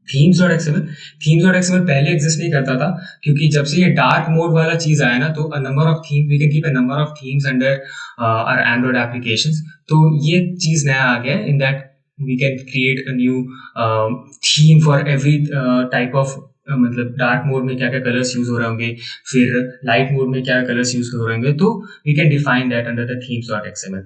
themes.xml पहले एग्जिस्ट नहीं करता था क्योंकि जब से ये डार्क मोड वाला चीज आया ना तो number of theme we can keep a number of themes under our Android applications. तो ये चीज नया आ गया in that we can create a new theme for every type of, मतलब डार्क मोड में क्या क्या कलर्स यूज हो रहे होंगे, फिर लाइट मोड में क्या कलर्स यूज हो रहे होंगे, तो we can define that under the themes.xml।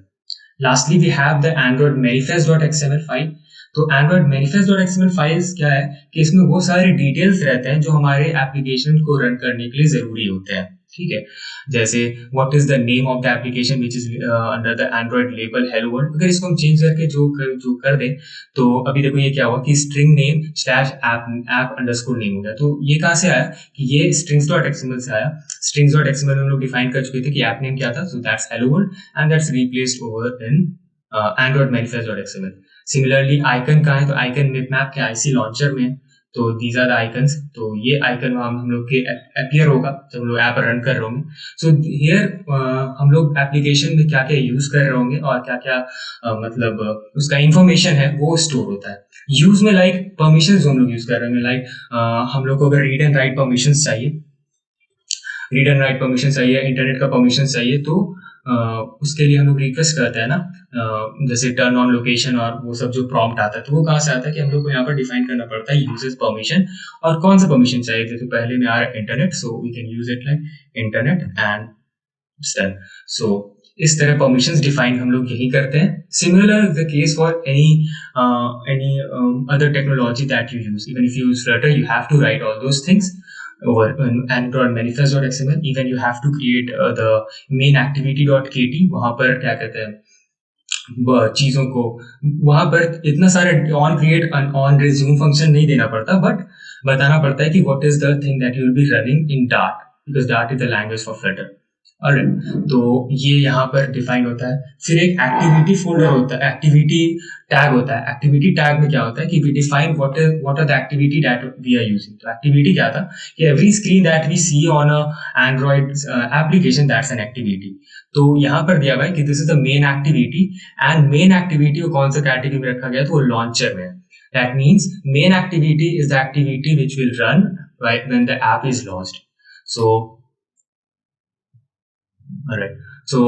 Lastly we have the Android manifest.xml file. तो एंड्रॉइड manifest.xml फाइल्स क्या है कि इसमें वो सारे डिटेल्स रहते हैं जो हमारे एप्लीकेशन को रन करने के लिए जरूरी होते हैं, ठीक है। जैसे what is the name of the application which is under the Android label hello world, अगर इसको हम चेंज करके जो कर दें, तो अभी देखो ये क्या हुआ कि string name slash app underscore name हो गया। तो ये कहाँ से आया कि ये स्ट्रिंग्स डॉट एक्सएमएल से आया। स्ट्रिंग्स डॉट एक्सएमएल हम लोग डिफाइन कर चुके थे कि ऐप नेम क्या था, so that's hello world and that's replaced over in Android manifest dot XML. Similarly icon कहाँ है, तो आइकन मिपमैप के आईसी लॉन्चर में, तो दीज आर द आइकन्स। तो ये आइकन हम लोग के अपीयर होगा जब हम लोग ऐप रन कर रहे होंगे। सो हियर हम लोग एप्लीकेशन में क्या क्या यूज कर रहे होंगे और क्या क्या मतलब उसका इंफॉर्मेशन है वो स्टोर होता है। यूज में लाइक परमिशंस हम लोग यूज कर रहे हैं, लाइक हम लोग को अगर रीड एंड राइट परमिशंस चाहिए, रीड एंड राइट परमिशन चाहिए, इंटरनेट का परमिशन चाहिए, तो उसके लिए हम लोग रिक्वेस्ट करते हैं ना, जैसे टर्न ऑन लोकेशन और वो सब जो प्रॉम्प्ट आता है, तो वो कहाँ से आता है कि हम लोग को यहाँ पर डिफाइन करना पड़ता है यूजेस परमिशन और कौन सा परमिशन चाहिए। तो पहले में आ रहा है internet, so we can use it like internet and done. So इस तरह परमिशंस डिफाइन हम लोग यही करते हैं। Similar the case for any other technology that you use, even if you use Flutter, you have to write all those things over Android manifest.xml. even you have to create the main activity.kt, वहां पर क्या कहते हैं चीजों को, वहां पर इतना सारे on create on resume function नहीं देना पड़ता, बट बताना पड़ता है कि what is the thing that you will be running in Dart, because Dart is the language for Flutter। Alright, तो ये यहाँ पर डिफाइन होता है। फिर एक एक्टिविटी फोल्डर होता है, एक्टिविटी टैग होता है। एक्टिविटी टैग में क्या होता है कि we define what are the activity that we are using. तो एक्टिविटी क्या था कि every screen that we see on a Android application that's an activity. तो यहाँ पर दिया हुआ है कि this is the main activity, and main activity को कौन सा कैटेगरी में रखा गया, तो वो लॉन्चर में। That means main activity is the activity which will run when the app is launched. So alright, so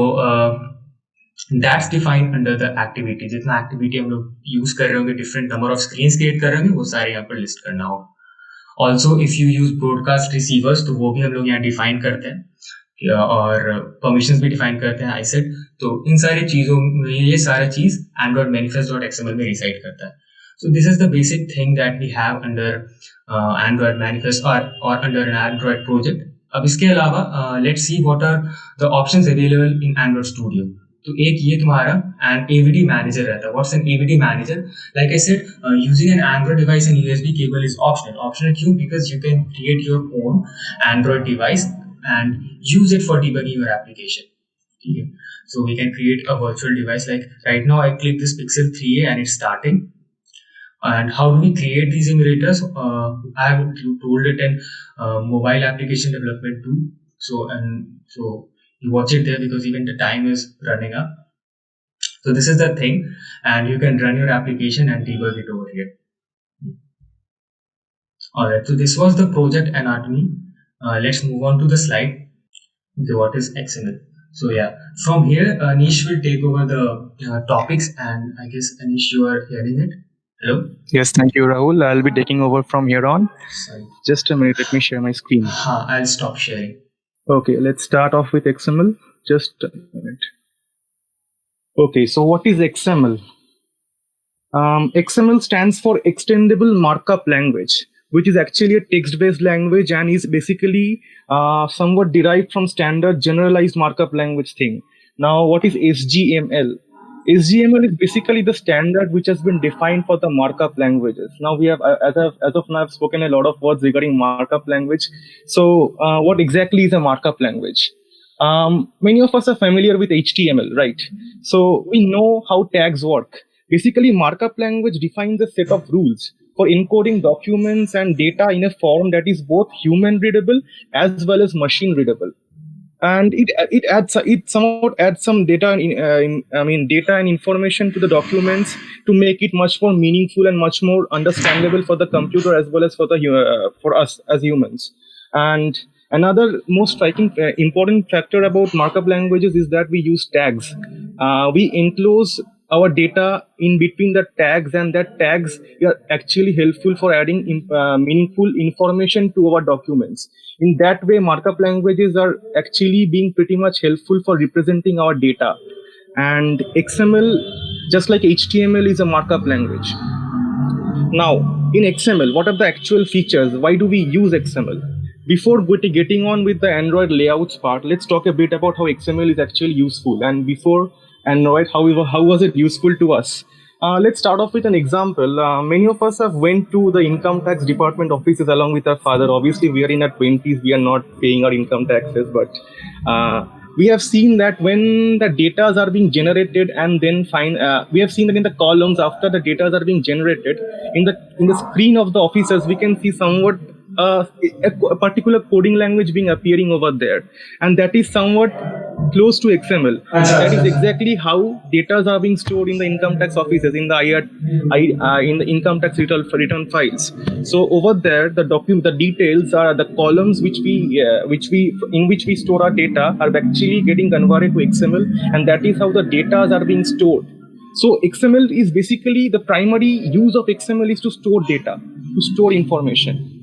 that's defined under the activity। जितना एक्टिविटी हम लोग यूज कर रहे होंगे, different number of screen create कर रहे होंगे, वो सारे यहाँ पर लिस्ट करना होगा। Also if you use broadcast receivers, तो वो भी हम लोग यहाँ डिफाइन करते हैं और परमिशंस भी डिफाइन करते हैं, आई सेड। तो इन सारी चीजों में ये सारा चीज एंड्रॉइड मैनिफेस्ट.xml में रिसाइड करता है। So this is the basic thing that we have under Android manifest or under an Android project। अब इसके अलावा let's see what are the options available in Android studio. तो एक ये तुम्हारा एन एवीडी मैनेजर रहता है। What's an AVD manager? Like I said, using an Android device and USB cable is optional. Optional क्यों? Because you can create your own Android device and use it for debugging your application. ठीक है, so we can create a virtual device. Like right now I click this Pixel 3a and it's starting। And how do we create these emulators? I have told it in mobile application development too. So you watch it there because even the time is running up. So this is the thing, and you can run your application and debug it over here. Alright, so this was the project anatomy. Let's move on to the slide. Okay, what is XML? So yeah, from here Anish will take over the topics, and I guess Anish, you are hearing it. Hello? Yes, thank you, Rahul. I'll be taking over from here on. Sorry. Just a minute, let me share my screen. I'll stop sharing. Okay, let's start off with XML. Just a minute. Okay, so what is XML? XML stands for Extendable Markup Language, which is actually a text-based language and is basically somewhat derived from standard generalized markup language thing. Now, what is SGML? SGML is basically the standard which has been defined for the markup languages. Now we have, as of now, I've spoken a lot of words regarding markup language. So what exactly is a markup language? Many of us are familiar with HTML, right? So we know how tags work. Basically, markup language defines a set of rules for encoding documents and data in a form that is both human readable as well as machine readable. And it somewhat adds some data data and information to the documents to make it much more meaningful and much more understandable for the computer as well as for us as humans. And another most striking important factor about markup languages is that we use tags. We enclose our data in between the tags, and that tags are actually helpful for adding meaningful information to our documents. In that way, markup languages are actually being pretty much helpful for representing our data. And XML, just like HTML, is a markup language. Now, in XML, what are the actual features? Why do we use XML? Before getting on with the Android layouts part, let's talk a bit about how XML is actually useful. And before Android, however, how was it useful to us? Let's start off with an example. Many of us have went to the income tax department offices along with our father. Obviously, we are in our 20s, we are not paying our income taxes, but we have seen that when the data are being generated and then we have seen that in the columns after the data are being generated, in the screen of the officers, we can see somewhat a particular coding language being appearing over there, and that is somewhat close to XML. That is exactly how data are being stored in the income tax offices in the income tax return files. So over there, the details are the columns in which we store our data are actually getting converted to XML, and that is how the data are being stored. So XML is basically the primary use of XML is to store data, to store information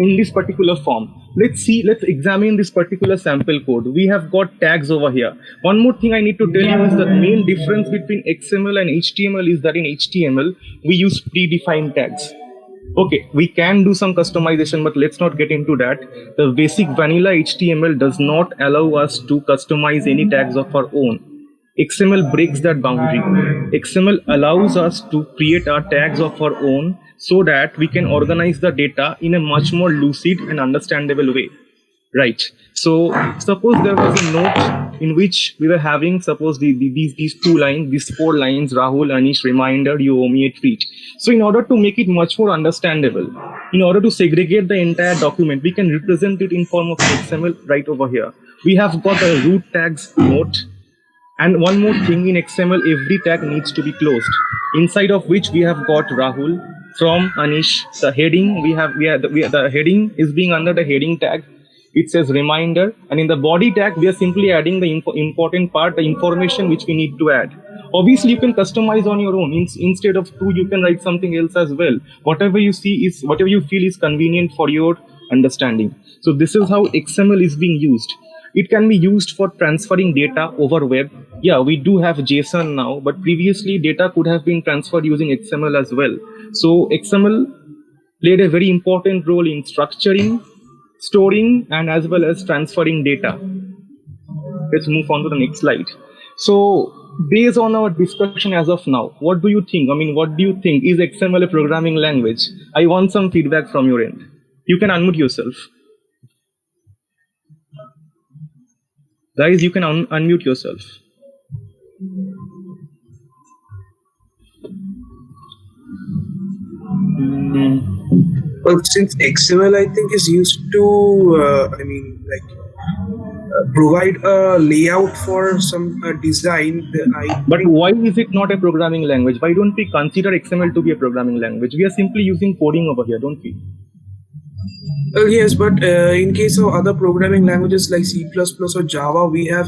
in this particular form. Let's examine this particular sample code. We have got tags over here. One more thing I need to tell you is the main difference between XML and HTML is that in HTML, we use predefined tags. Okay, we can do some customization, but let's not get into that. The basic vanilla HTML does not allow us to customize any tags of our own. XML breaks that boundary. XML allows us to create our tags of our own so that we can organize the data in a much more lucid and understandable way. Right. So suppose there was a note in which we were having, suppose these 4 lines, Rahul, Anish, reminder, you owe me a treat. So in order to make it much more understandable, in order to segregate the entire document, we can represent it in form of XML right over here. We have got a root tags note. And one more thing, in XML, every tag needs to be closed, inside of which we have got Rahul from Anish. The heading the heading is being under the heading tag. It says reminder, and in the body tag we are simply adding the important part, the information which we need to add. Obviously, you can customize on your own. Instead of 2, you can write something else as well. Whatever you feel is convenient for your understanding. So this is how XML is being used. It can be used for transferring data over web. Yeah, we do have JSON now, but previously data could have been transferred using XML as well. So XML played a very important role in structuring, storing, and as well as transferring data. Let's move on to the next slide. So based on our discussion as of now, what do you think? What do you think? Is XML a programming language? I want some feedback from your end. You can unmute yourself. Guys, you can unmute yourself. Well, since XML, I think, is used to, provide a layout for some design. But why is it not a programming language? Why don't we consider XML to be a programming language? We are simply using coding over here, don't we? Yes, but in case of other programming languages like C++ or Java, we have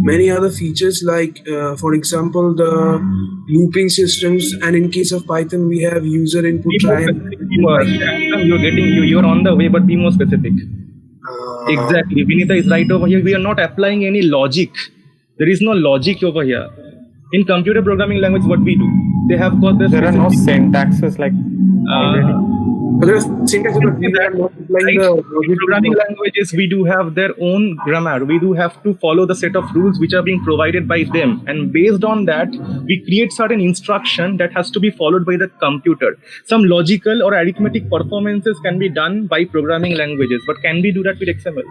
many other features like, for example, the looping systems. And in case of Python, we have user input. You're on the way, but be more specific. Exactly. Vinita is right over here. We are not applying any logic. There is no logic over here. In computer programming language, what we do? They have got this. There are no syntaxes like There are syntaxes, but we are not applying the programming languages. We do have their own grammar. We do have to follow the set of rules which are being provided by them, and based on that, we create certain instruction that has to be followed by the computer. Some logical or arithmetic performances can be done by programming languages, but can we do that with XML?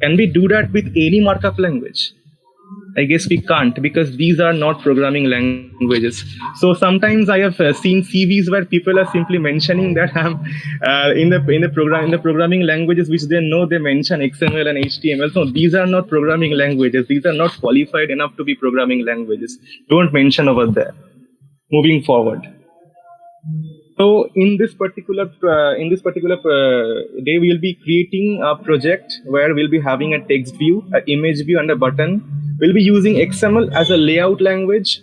Can we do that with any markup language? I guess we can't, because these are not programming languages. So sometimes I have seen CVs where people are simply mentioning that in the programming languages which they know, they mention XML and HTML. So these are not programming languages. These are not qualified enough to be programming languages. Don't mention over there. Moving forward. So in this particular day, we'll be creating a project where we'll be having a text view, an image view, and a button. We'll be using XML as a layout language,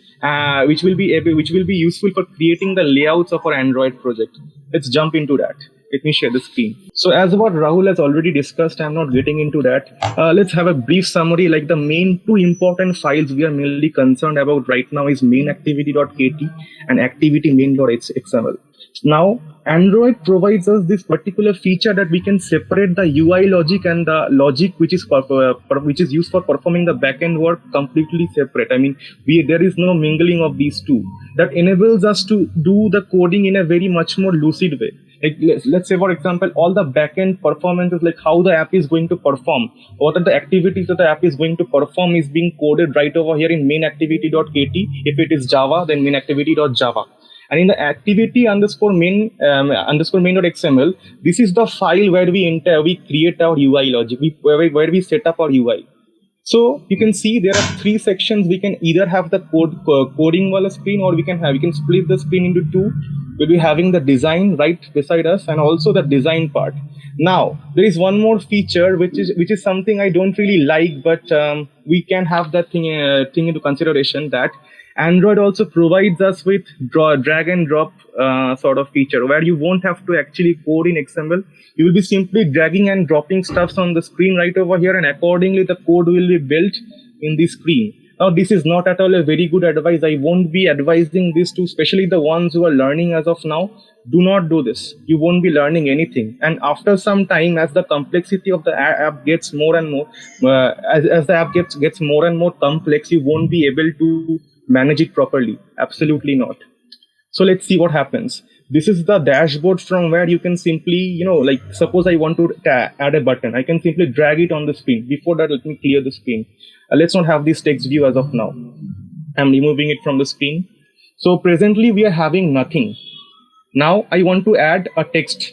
which will be useful for creating the layouts of our Android project. Let's jump into that. Let me share the screen. So as what Rahul has already discussed, I'm not getting into that. Let's have a brief summary. Like the main 2 important files we are mainly concerned about right now is mainActivity.kt and activity main.xml. Now, Android provides us this particular feature that we can separate the UI logic and the logic which is which is used for performing the backend work completely separate. I mean, there is no mingling of these two. That enables us to do the coding in a very much more lucid way. Like let's say, for example, all the backend performances, like how the app is going to perform, what are the activities that the app is going to perform, is being coded right over here in main activity.kt. If it is Java, then main activity.java. And in the activity underscore main.xml, this is the file where we create our UI logic, where we set up our UI. So you can see there are three sections. We can either have the coding wala screen, or we can split the screen into two. We'll be having the design right beside us and also the design part. Now there is one more feature which is something I don't really like, but we can have that thing into consideration, that Android also provides us with drag and drop sort of feature, where you won't have to actually code in XML. You will be simply dragging and dropping stuffs on the screen right over here, and accordingly the code will be built in the screen. Now, this is not at all a very good advice. I won't be advising this to especially the ones who are learning as of now. Do not do this. You won't be learning anything. And after some time, as the complexity of the app gets more and more, as the app gets more and more complex, you won't be able to manage it properly. Absolutely not. So let's see what happens. This is the dashboard from where you can simply, like suppose I want to add a button. I can simply drag it on the screen. Before that, let me clear the screen. Let's not have this text view as of now. I'm removing it from the screen. So presently we are having nothing. Now I want to add a text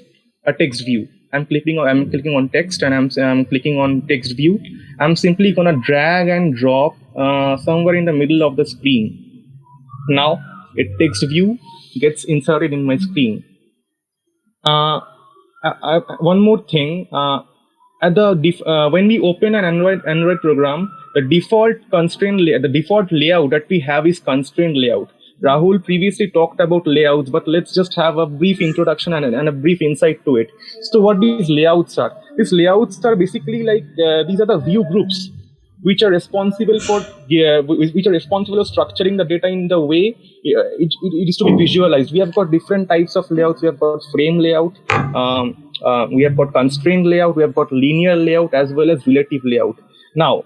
view. I'm clicking on text, and I'm clicking on text view. I'm simply gonna drag and drop somewhere in the middle of the screen. Now a text view gets inserted in my screen. One more thing. When we open an Android program, the default layout that we have is constrained layout. Rahul previously talked about layouts, but let's just have a brief introduction and a brief insight to it. So what these layouts are? These layouts are basically like these are the view groups which are responsible for structuring the data in the way it is to be visualized. We have got different types of layouts. We have got frame layout, we have got constrained layout, we have got linear layout, as well as relative layout. Now,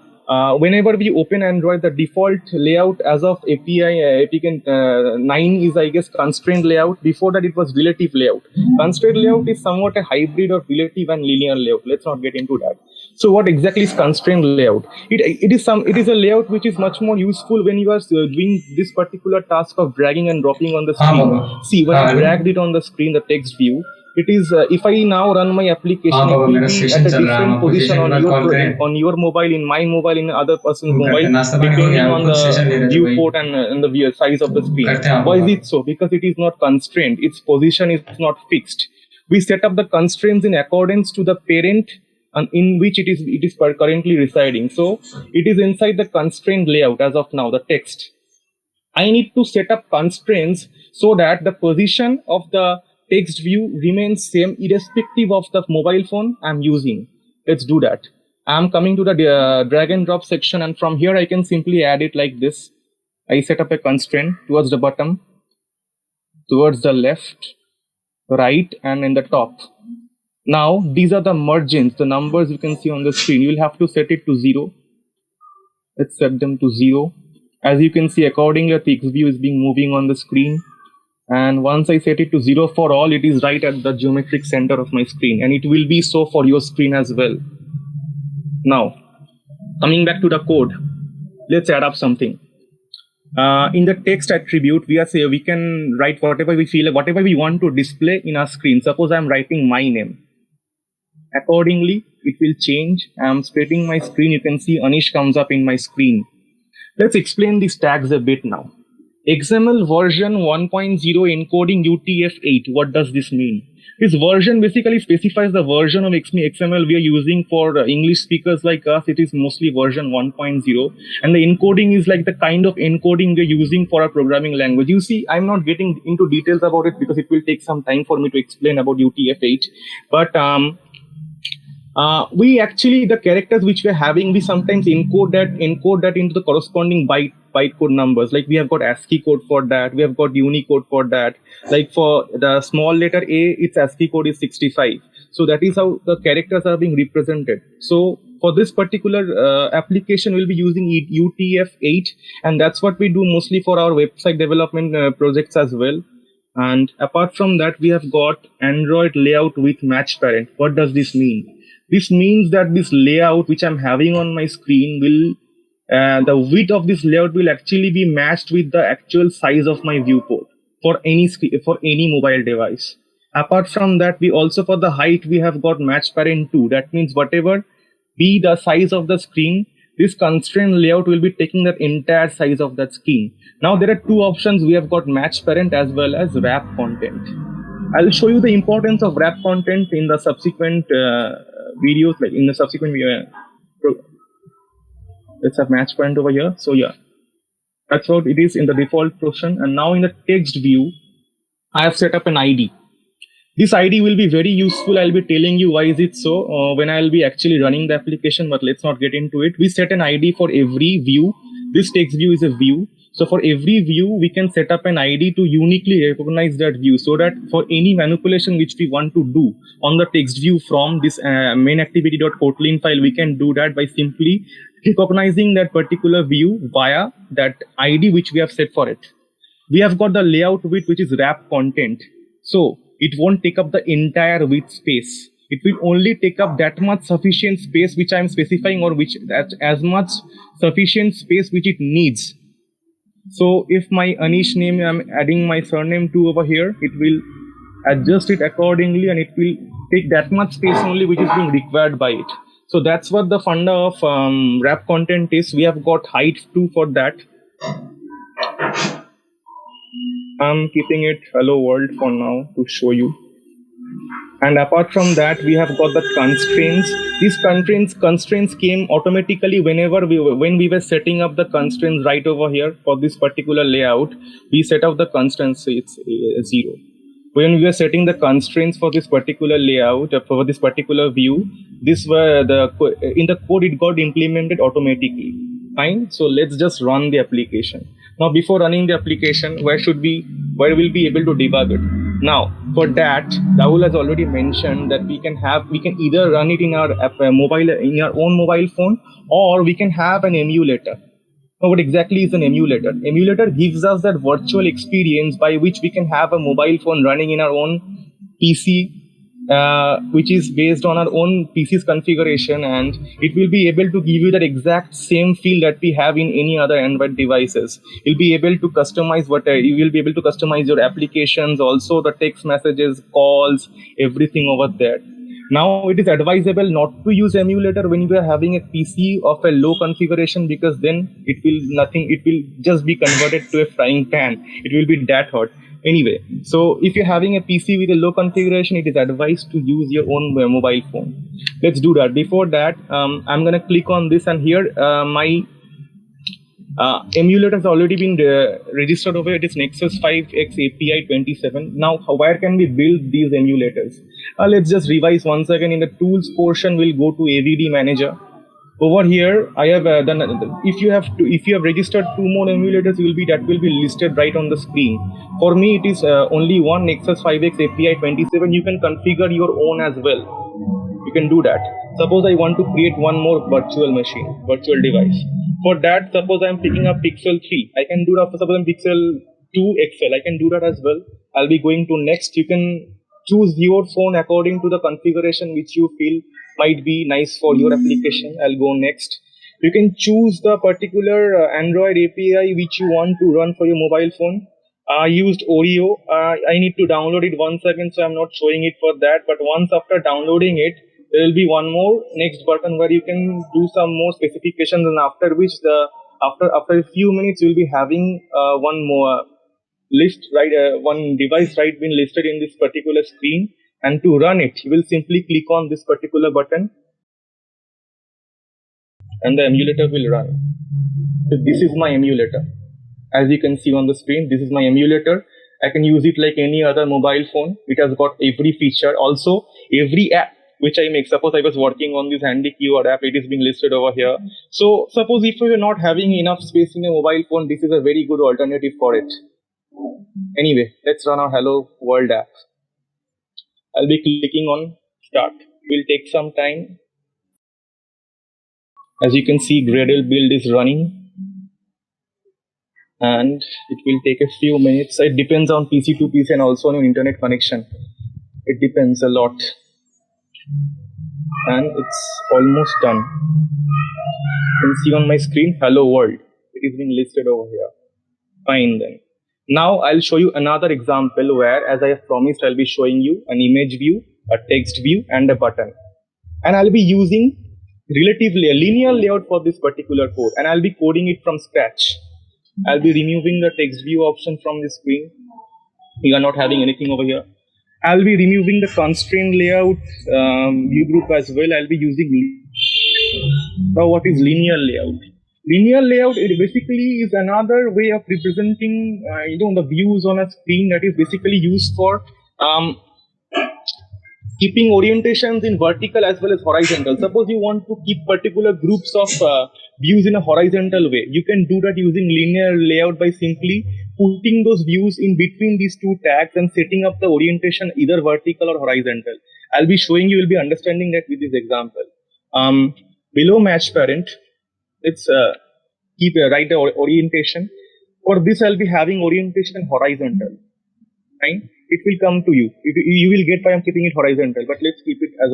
whenever we open Android, the default layout as of APK 9 is, I guess, constrained layout. Before that, it was relative layout. Constrained layout is somewhat a hybrid of relative and linear layout. Let's not get into that. So what exactly is constrained layout? It is a layout which is much more useful when you are doing this particular task of dragging and dropping on the screen. See, when I dragged it on the screen, the text view, it is if I now run my application, it will be at a different position on your mobile, in my mobile, in other person's mobile, depending on the viewport and the size of the screen. Why is it so? Because it is not constrained. Its position is not fixed. We set up the constraints in accordance to the parent and in which it is currently residing. So it is inside the constrained layout as of now, the text. I need to set up constraints so that the position of the text view remains same irrespective of the mobile phone I'm using. Let's do that. I'm coming to the drag and drop section, and from here I can simply add it like this. I set up a constraint towards the bottom, towards the left, right, and in the top. Now these are the margins, the numbers you can see on the screen. You will have to set it to 0. Let's set them to 0. As you can see, accordingly, the text view is being moving on the screen. And once I set it to 0 for all, it is right at the geometric center of my screen, and it will be so for your screen as well. Now, coming back to the code, let's add up something. In the text attribute, we can write whatever we feel, whatever we want to display in our screen. Suppose I'm writing my name. Accordingly, it will change. I'm splitting my screen. You can see Anish comes up in my screen. Let's explain these tags a bit now. XML version 1.0 encoding UTF-8. What does this mean? This version basically specifies the version of XML we are using for English speakers like us. It is mostly version 1.0. And the encoding is like the kind of encoding we're using for our programming language. You see, I'm not getting into details about it because it will take some time for me to explain about UTF-8. But we actually, the characters which we're having, we sometimes encode that into the corresponding byte bytecode numbers. Like we have got ASCII code for that. We have got Unicode for that. Like for the small letter A, its ASCII code is 65. So that is how the characters are being represented. So for this particular application, we'll be using UTF-8, and that's what we do mostly for our website development projects as well. And apart from that, we have got Android layout with match parent. What does this mean? This means that this layout which I'm having on my screen will, the width of this layout will actually be matched with the actual size of my viewport for any mobile device. Apart from that, we also, for the height, we have got match parent 2. That means whatever be the size of the screen, this constraint layout will be taking the entire size of that screen. Now there are two options. We have got match parent as well as wrap content. I'll show you the importance of wrap content in the subsequent videos, like in the subsequent let's have match parent over here. So yeah, that's what it is in the default portion. And now in the text view, I have set up an ID. This ID will be very useful. I'll be telling you why is it so when I'll be actually running the application, but let's not get into it. We set an ID for every view. This text view is a view. So for every view, we can set up an ID to uniquely recognize that view, so that for any manipulation which we want to do on the text view from this main activity.kotlin file, we can do that by simply recognizing that particular view via that ID which we have set for it. We have got the layout width, which is wrap content. So it won't take up the entire width space. It will only take up that much sufficient space which I am specifying, or which that as much sufficient space which it needs. So if my Anish name, I'm adding my surname to over here, it will adjust it accordingly, and it will take that much space only which is being required by it. So that's what the funda of wrap content is. We have got height too for that. I'm keeping it hello world for now to show you. And apart from that, we have got the constraints. These constraints came automatically when we were setting up the constraints right over here for this particular layout. We set up the constraints, so it's 0. When we were setting the constraints for this particular layout, for this particular view, this were in the code it got implemented automatically. Fine. So let's just run the application. Now, before running the application, where we'll be able to debug it? Now, for that, Rahul has already mentioned that we can either run it in our own mobile phone, or we can have an emulator. Now, what exactly is an emulator? Emulator gives us that virtual experience by which we can have a mobile phone running in our own PC, which is based on our own PC's configuration, and it will be able to give you that exact same feel that we have in any other Android devices. You'll be able to customize you will be able to customize your applications, also the text messages, calls, everything over there. Now, it is advisable not to use emulator when you are having a PC of a low configuration, because then it will just be converted to a frying pan. It will be that hot. Anyway, so if you're having a PC with a low configuration, it is advised to use your own mobile phone. Let's do that. Before that, I'm going to click on this, and here my emulator has already been registered over. It is Nexus 5X API 27. Now, where can we build these emulators? Let's just revise once again. In the tools portion, we'll go to AVD Manager. Over here, I have done. If you have registered 2 more emulators, that will be listed right on the screen. For me, it is only one Nexus 5X API 27. You can configure your own as well. You can do that. Suppose I want to create one more virtual device. For that, suppose I'm picking up Pixel 3. I can do that. Suppose I'm Pixel 2 XL. I can do that as well. I'll be going to next. You can choose your phone according to the configuration which you feel might be nice for your application. I'll go next. You can choose the particular Android API which you want to run for your mobile phone. I used Oreo. I need to download it once again, so I'm not showing it for that. But once after downloading it, there will be one more next button where you can do some more specifications, and after which after a few minutes you'll be having one more one device being listed in this particular screen. And to run it, you will simply click on this particular button, and the emulator will run. So this is my emulator. As you can see on the screen, this is my emulator. I can use it like any other mobile phone. It has got every feature. Also, every app which I make. Suppose I was working on this handy keyword app, it is being listed over here. So suppose if you are not having enough space in a mobile phone, this is a very good alternative for it. Anyway, let's run our Hello World app. I'll be clicking on start. It will take some time. As you can see, Gradle build is running. And it will take a few minutes. It depends on PC to PC and also on your internet connection. It depends a lot. And it's almost done. You can see on my screen, Hello World. It is being listed over here. Fine then. Now I'll show you another example where, as I have promised, I'll be showing you an image view, a text view, and a button. And I'll be using relatively a linear layout for this particular code. And I'll be coding it from scratch. I'll be removing the text view option from the screen. You are not having anything over here. I'll be removing the constraint layout view group as well. I'll be using. Now, what is linear layout? Linear layout, it basically is another way of representing the views on a screen that is basically used for keeping orientations in vertical as well as horizontal. Suppose you want to keep particular groups of views in a horizontal way. You can do that using linear layout by simply putting those views in between these two tags and setting up the orientation either vertical or horizontal. I'll be showing you, will be understanding that with this example. Below match parent, let's write the orientation. For this, I'll be having orientation horizontal. Fine. It will come to you. You will get by I'm keeping it horizontal, but let's keep it as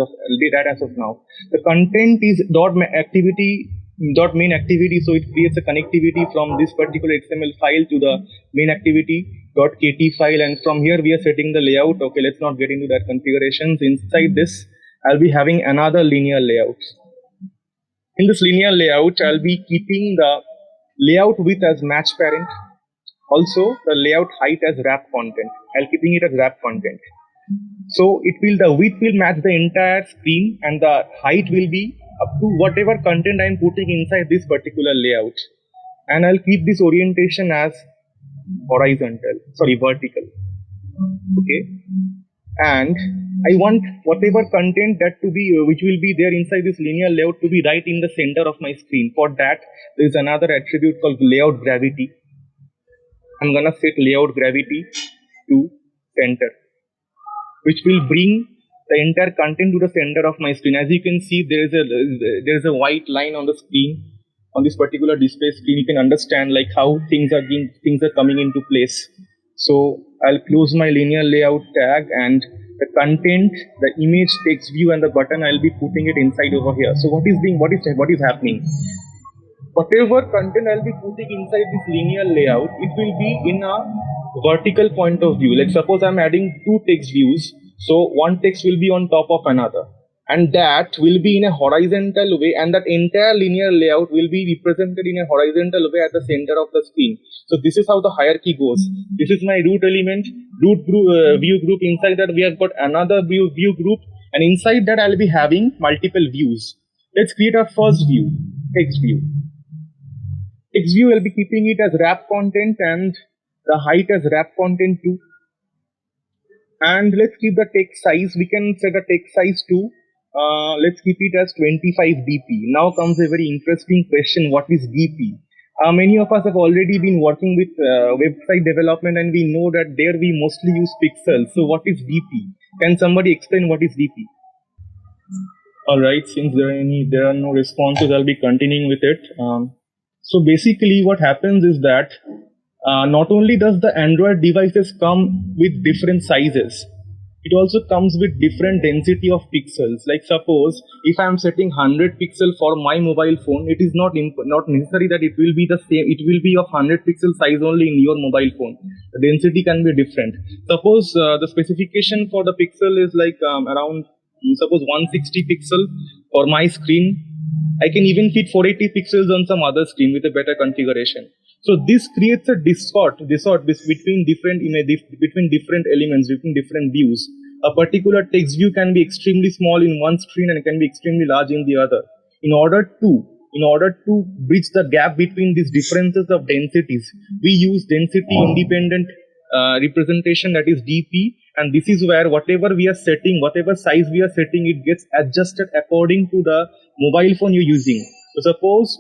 of now. The content is main activity, so it creates a connectivity from this particular XML file to the main activity.kt file, and from here we are setting the layout. Okay, let's not get into that configurations. Inside this, I'll be having another linear layout. In this linear layout, I'll be keeping the layout width as match parent. Also, the layout height as wrap content. I'll keeping it as wrap content. So the width will match the entire screen, and the height will be up to whatever content I'm putting inside this particular layout. And I'll keep this orientation as vertical. Okay. And I want whatever content that to be, which will be there inside this linear layout to be right in the center of my screen. For that, there is another attribute called layout gravity. I'm gonna set layout gravity to center, which will bring the entire content to the center of my screen. As you can see, there is a white line on the screen, on this particular display screen. You can understand like how things are coming into place. So I'll close my linear layout tag, and the content, the image, text view, and the button, I'll be putting it inside over here. So what is happening? Whatever content I'll be putting inside this linear layout, it will be in a vertical point of view. Like suppose I'm adding two text views, so one text will be on top of another, and that will be in a horizontal way, and that entire linear layout will be represented in a horizontal way at the center of the screen. So this is how the hierarchy goes. This is my root element, view group. Inside that we have got another view group, and inside that I'll be having multiple views. Let's create our first view, text view. Text view will be keeping it as wrap content and the height as wrap content too. And let's keep the text size. We can set a text size to, let's keep it as 25 dp. Now comes a very interesting question. What is dp? Many of us have already been working with website development, and we know that there we mostly use pixels. So what is dp? Can somebody explain what is dp? Alright, since there are no responses, I'll be continuing with it. So basically what happens is that not only does the Android devices come with different sizes, it also comes with different density of pixels. Like suppose if I'm setting 100 pixels for my mobile phone, it is not necessary that it will be the same. It will be of 100 pixel size only in your mobile phone. The density can be different. Suppose the specification for the pixel is like around suppose 160 pixel for my screen. I can even fit 480 pixels on some other screen with a better configuration. So this creates a distort between different elements, between different views. A particular text view can be extremely small in one screen and it can be extremely large in the other. In order to bridge the gap between these differences of densities, we use density independent representation, that is DP, And this is where whatever we are setting, whatever size we are setting, it gets adjusted according to the mobile phone you're using. So suppose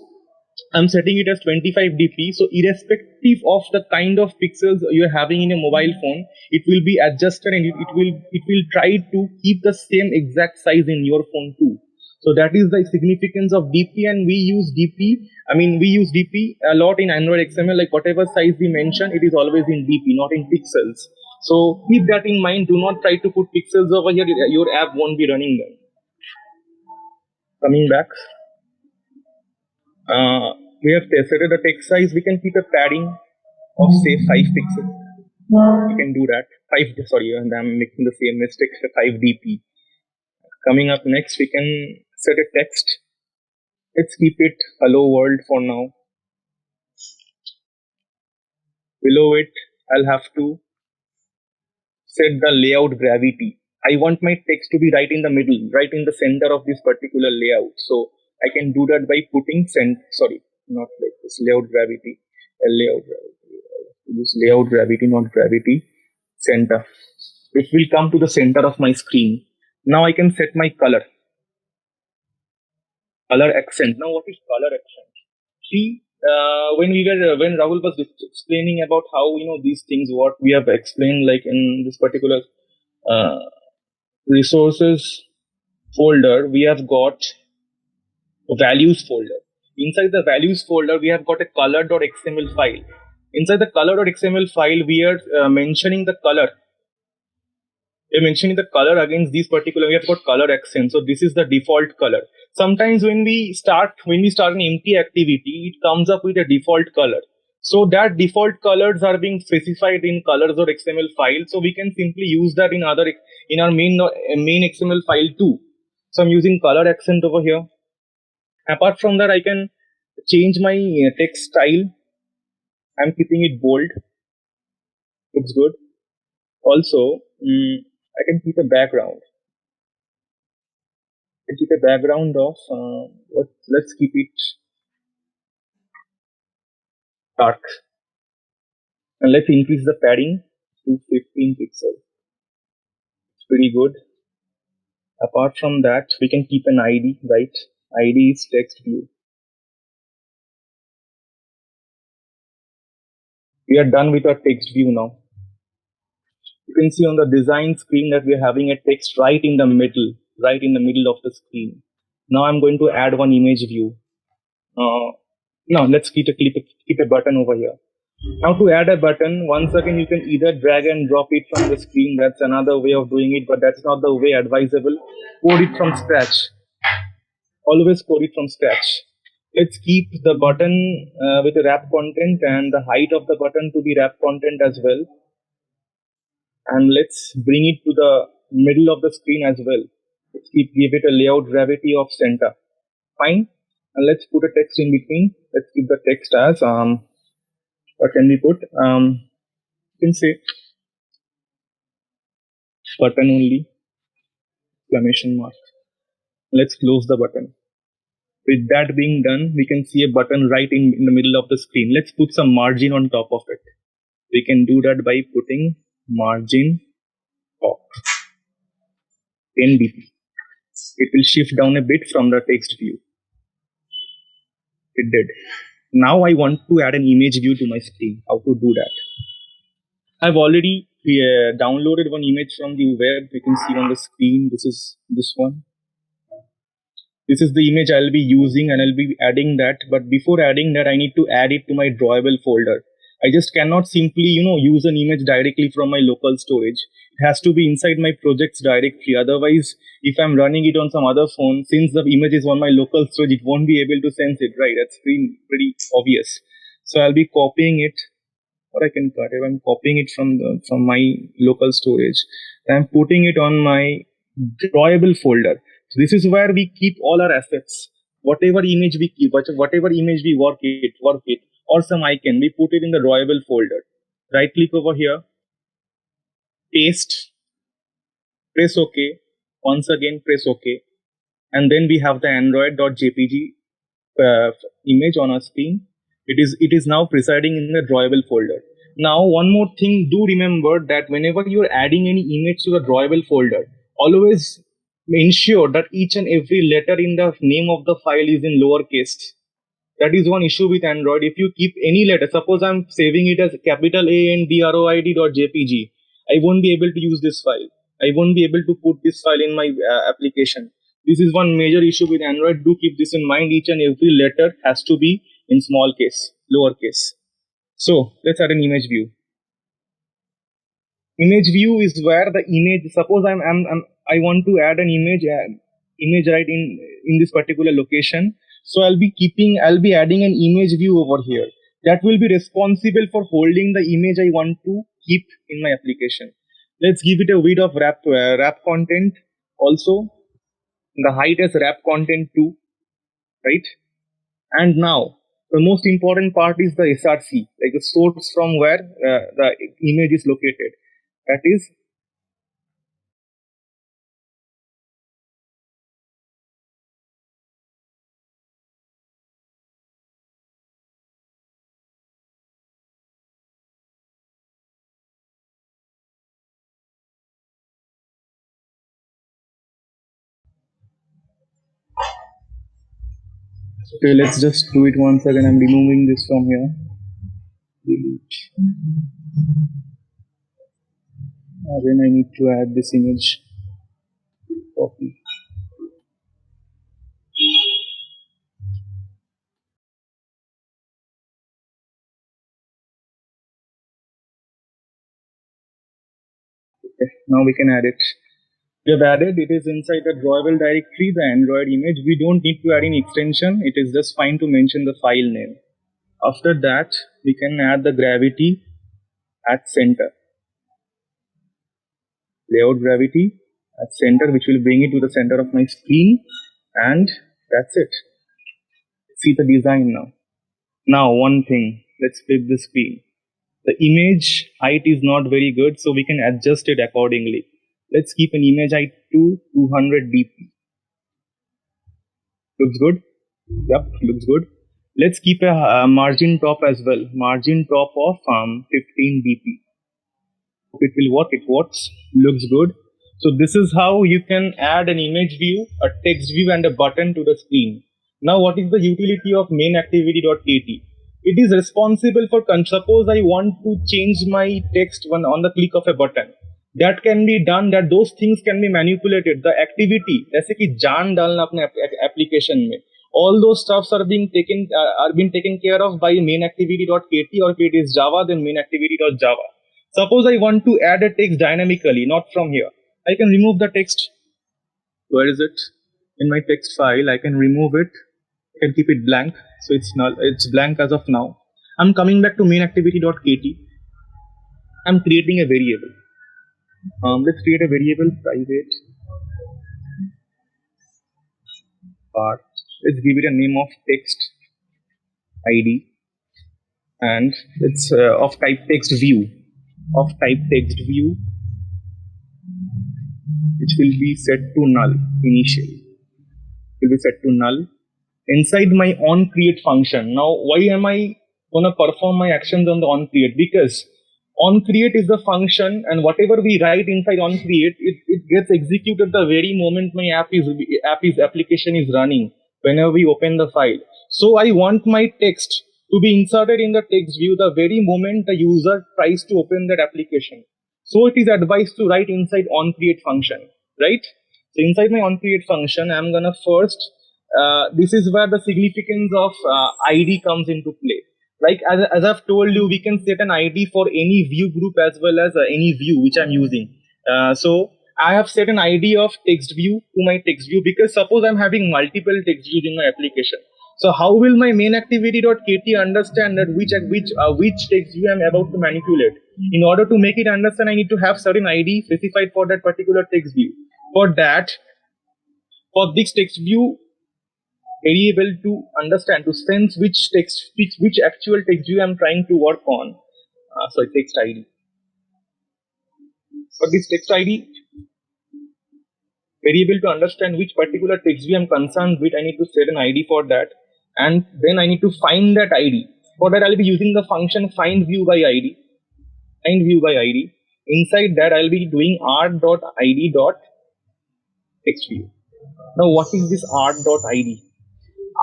I'm setting it as 25 dp, so irrespective of the kind of pixels you're having in a mobile phone, it will be adjusted, and it will try to keep the same exact size in your phone too. So that is the significance of dp, and we use dp a lot in Android XML. Like whatever size we mention, it is always in dp, not in pixels. So keep that in mind. Do not try to put pixels over here, your app won't be running them. Coming back, we have tested the text size. We can keep a padding of say 5 pixels. We can do that. 5, sorry, and I'm making the same mistake, 5 dp. Coming up next, we can set a text. Let's keep it hello world for now. Below it, I'll have to set the layout gravity. I want my text to be right in the middle, right in the center of this particular layout. So I can do that by putting not like this, layout gravity. Use layout gravity, not gravity, center. It will come to the center of my screen. Now I can set my color accent. Now what is color accent? See, when Rahul was explaining about how these things, what we have explained, like in this particular resources folder, we have got a values folder. Inside the values folder, we have got a color.xml file. Inside the color.xml file, we are mentioning the color. We're mentioning the color against these particular. We have got color accent. So this is the default color. Sometimes when we start an empty activity, it comes up with a default color. So that default colors are being specified in colors.xml file. So we can simply use that in our main XML file too. So I'm using color accent over here. Apart from that, I can change my text style. I'm keeping it bold. Looks good. Also, I can keep a background. I can keep a background of let's keep it dark, and let's increase the padding to 15 pixels. It's pretty good. Apart from that, we can keep an ID, right? ID is text view. We are done with our text view now. You can see on the design screen that we are having a text right in the middle of the screen. Now I'm going to add one image view. Now let's keep a button over here. Now to add a button, once again you can either drag and drop it from the screen. That's another way of doing it, but that's not the way advisable. Code it from scratch. Always code it from scratch. Let's keep the button with a wrap content, and the height of the button to be wrap content as well. And let's bring it to the middle of the screen as well. Let's give it a layout gravity of center. Fine. And let's put a text in between. Let's keep the text as what can we put? You can say button only, exclamation mark. Let's close the button. With that being done, we can see a button right in the middle of the screen. Let's put some margin on top of it. We can do that by putting margin top 10 dp. It will shift down a bit from the text view. It did. Now I want to add an image view to my screen. How to do that? I've already downloaded one image from the web. You can see on the screen. This is this one. This is the image I'll be using, and I'll be adding that. But before adding that, I need to add it to my drawable folder. I just cannot simply, use an image directly from my local storage. It has to be inside my projects directly. Otherwise, if I'm running it on some other phone, since the image is on my local storage, it won't be able to sense it, right? That's pretty obvious. So I'll be copying it, or I can cut it. I'm copying it from my local storage. I'm putting it on my drawable folder. So this is where we keep all our assets. Whatever image we keep, whatever image we work it, or some icon, we put it in the drawable folder. Right click over here, paste, press OK. Once again, press OK. And then we have the android.jpg image on our screen. It is now presiding in the drawable folder. Now, one more thing, do remember that whenever you're adding any image to the drawable folder, always ensure that each and every letter in the name of the file is in lowercase. That is one issue with Android. If you keep any letter, suppose I'm saving it as capital ANDROID.jpg, I won't be able to use this file. I won't be able to put this file in my application. This is one major issue with Android. Do keep this in mind. Each and every letter has to be in small case, lowercase. So let's add an image view. Image view is where the image. Suppose I want to add an image right in this particular location. So I'll be adding an image view over here that will be responsible for holding the image I want to keep in my application. Let's give it a width of wrap content also, the height as wrap content too, right? And now the most important part is the SRC, like the source from where the image is located. That is okay. Let's just do it once again. I'm removing this from here. Delete. Then I need to add this image. Copy. Okay, now we can add it. We have added, it is inside the drawable directory, the Android image. We don't need to add any extension. It is just fine to mention the file name. After that, we can add the gravity at center. Layout gravity at center, which will bring it to the center of my screen. And that's it. See the design now. Now, one thing, let's flip the screen. The image height is not very good, so we can adjust it accordingly. Let's keep an image height to 200 dp. Looks good? Yep, looks good. Let's keep a margin top as well. Margin top of 15 dp. It will work, it works, looks good. So this is how you can add an image view, a text view and a button to the screen. Now what is the utility of main-activity.kt? It is responsible for, suppose I want to change my text on the click of a button. That can be done, that those things can be manipulated. The activity, जैसे कि जान डालना अपने application में, all those stuffs are being taken care of by main-activity.kt, or if it is Java, then main-activity.java. Suppose I want to add a text dynamically, not from here. I can remove the text. Where is it? In my text file, I can remove it. I can keep it blank. So it's null. It's blank as of now. I'm coming back to main-activity.kt. I'm creating a variable. Let's create a variable, private part. Let's give it a name of text ID, and it's of type text view. Of type text view, which will be set to null initially. Will be set to null inside my onCreate function. Now, why am I gonna perform my actions on the onCreate? Because onCreate is the function, and whatever we write inside onCreate, it gets executed the very moment my application is running. Whenever we open the file, so I want my text to be inserted in the text view the very moment the user tries to open that application. So it is advised to write inside onCreate function, right? So inside my onCreate function, I'm gonna first, this is where the significance of ID comes into play. Like as I've told you, we can set an ID for any view group as well as any view which I'm using. So I have set an ID of text view to my text view, because suppose I'm having multiple text views in my application. So how will my main-activity.kt understand that which text view I'm about to manipulate? In order to make it understand, I need to have certain ID specified for that particular text view. For that, for this text view variable to understand, to sense which actual text view I'm trying to work on. Sorry, text ID. For this text ID variable to understand which particular text view I'm concerned with, I need to set an ID for that, and then I need to find that ID. For that, I'll be using the function find view by ID. view by ID. Inside that, I'll be doing r.id.textView. Now, what is this r.id?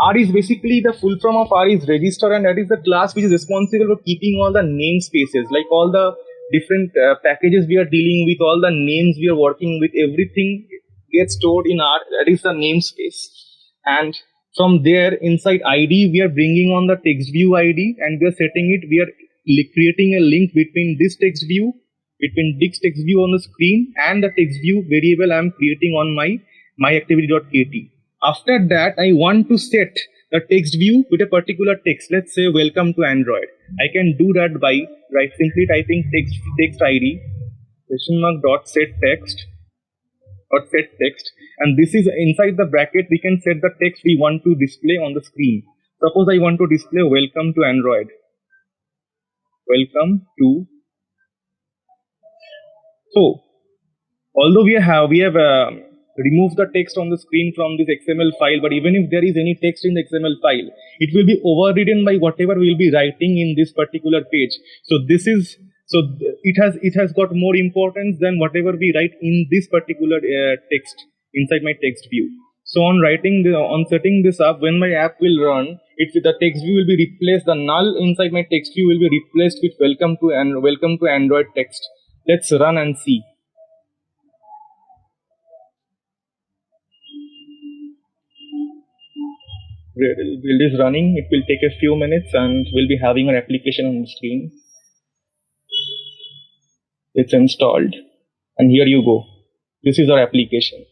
R is basically the full form of R is register, and that is the class which is responsible for keeping all the namespaces, like all the different packages we are dealing with, all the names we are working with, everything gets stored in R. That is the namespace. And from there, inside ID, we are bringing on the text view ID, and we are setting it. We are creating a link between this text view, between this text view on the screen, and the text view variable I am creating on my activity.kt. After that, I want to set the text view with a particular text. Let's say welcome to Android. I can do that by simply typing text ID $.set text, and this is inside the bracket. We can set the text we want to display on the screen. Suppose I want to display welcome to Android. Welcome to. So, although we have remove the text on the screen from this XML file, but even if there is any text in the XML file, it will be overridden by whatever we'll be writing in this particular page. So it has got more importance than whatever we write in this particular text inside my text view. So on setting this up, when my app will run, the text view will be replaced. The null inside my text view will be replaced with welcome to Android text. Let's run and see. Build is running. It will take a few minutes, and we'll be having our application on the screen. It's installed, and here you go. This is our application.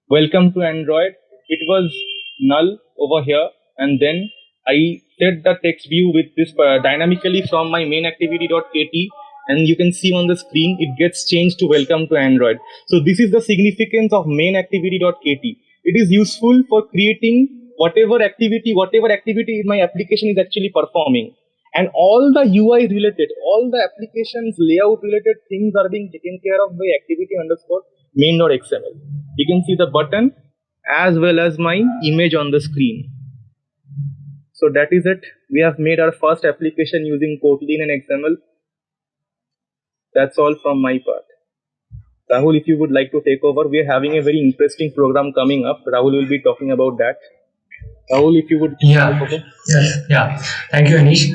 Welcome to Android. It was null over here, and then I set the text view with this dynamically from my main activity.kt, and you can see on the screen it gets changed to welcome to Android. So this is the significance of main activity.kt. It is useful for creating whatever activity in my application is actually performing, and all the UI related, all the applications layout related things are being taken care of by activity_main.xml. You can see the button as well as my image on the screen. So that is it. We have made our first application using Kotlin and XML. That's all from my part. Rahul, if you would like to take over, we are having a very interesting program coming up. Rahul will be talking about that. Rahul, if you would. Yeah. Thank you, Anish.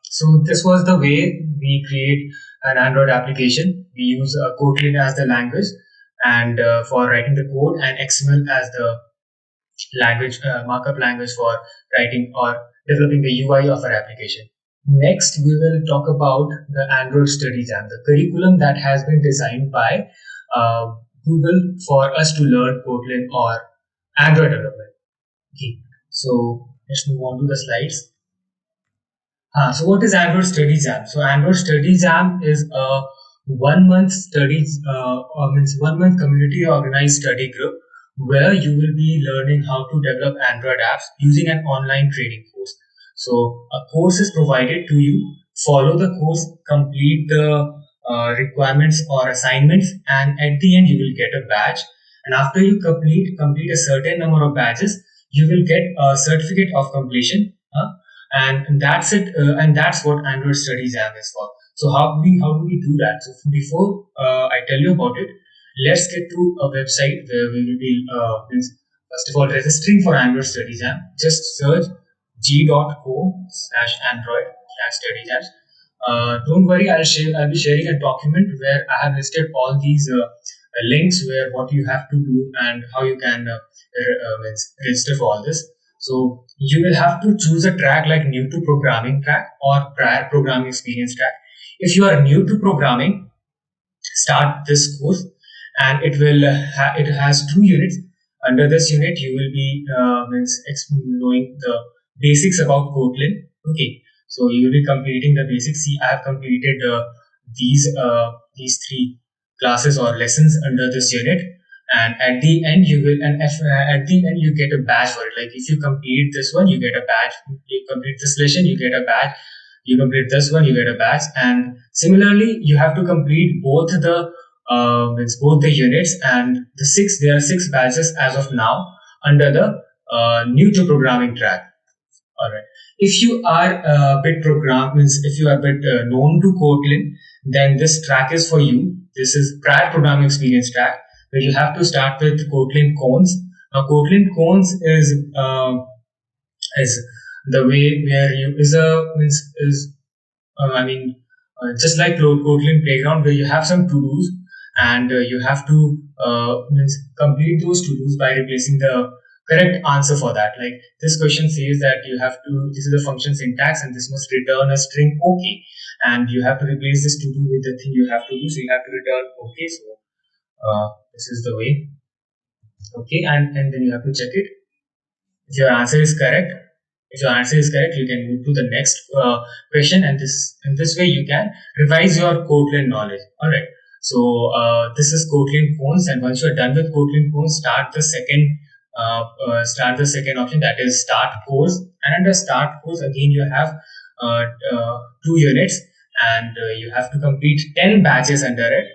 So this was the way we create an Android application. We use Kotlin as the language, and for writing the code, and XML as the language markup language for writing or developing the UI of our application. Next, we will talk about the Android Study Jam, the curriculum that has been designed by Google for us to learn Kotlin or Android development. Okay, so let's move on to the slides. So what is Android Study Jam? So Android Study Jam is a 1 month studies, 1 month community organized study group where you will be learning how to develop Android apps using an online training course. So a course is provided to you, follow the course, complete the requirements or assignments, and at the end you will get a badge. And after you complete a certain number of badges, you will get a certificate of completion, and that's it. And that's what Android Study Jam is for. So how do we do that? So before I tell you about it, let's get to a website where we will be first of all registering for Android Study Jam. Just search g.co/android/study-jams. Don't worry, I'll be sharing a document where I have listed all these links where what you have to do and how you can register for all this. So you will have to choose a track like new to programming track or prior programming experience track. If you are new to programming, start this course, and it has 2 units. Under this unit, you will be knowing the basics about Kotlin. Okay, so you will be completing the basics. See, I have completed these 3 classes or lessons under this unit, and at the end you get a badge for it. Like if you complete this one, you get a badge. You complete this lesson, you get a badge. You complete this one, you get a badge. And similarly, you have to complete both the units, and there are 6 badges as of now under the new to programming track. All right. if you are a bit means if you are a bit known to Kotlin, then this track is for you. This is prior programming experience track where you have to start with Kotlin cones. Now, Kotlin cones is the way where you is a means is I mean just like Kotlin playground where you have some to dos and you have to means complete those to dos by replacing the correct answer for that. Like this question says that you have to this is the function syntax and this must return a string OK, and you have to replace this to do with the thing you have to do. So you have to return OK. So this is the way. Okay, and then you have to check it. If your answer is correct, you can move to the next question, and this in this way you can revise your Kotlin knowledge. All right. So this is Kotlin cones, and once you are done with Kotlin cones, start the second option, that is start course. And under start course, again you have 2 units, and you have to complete 10 batches under it.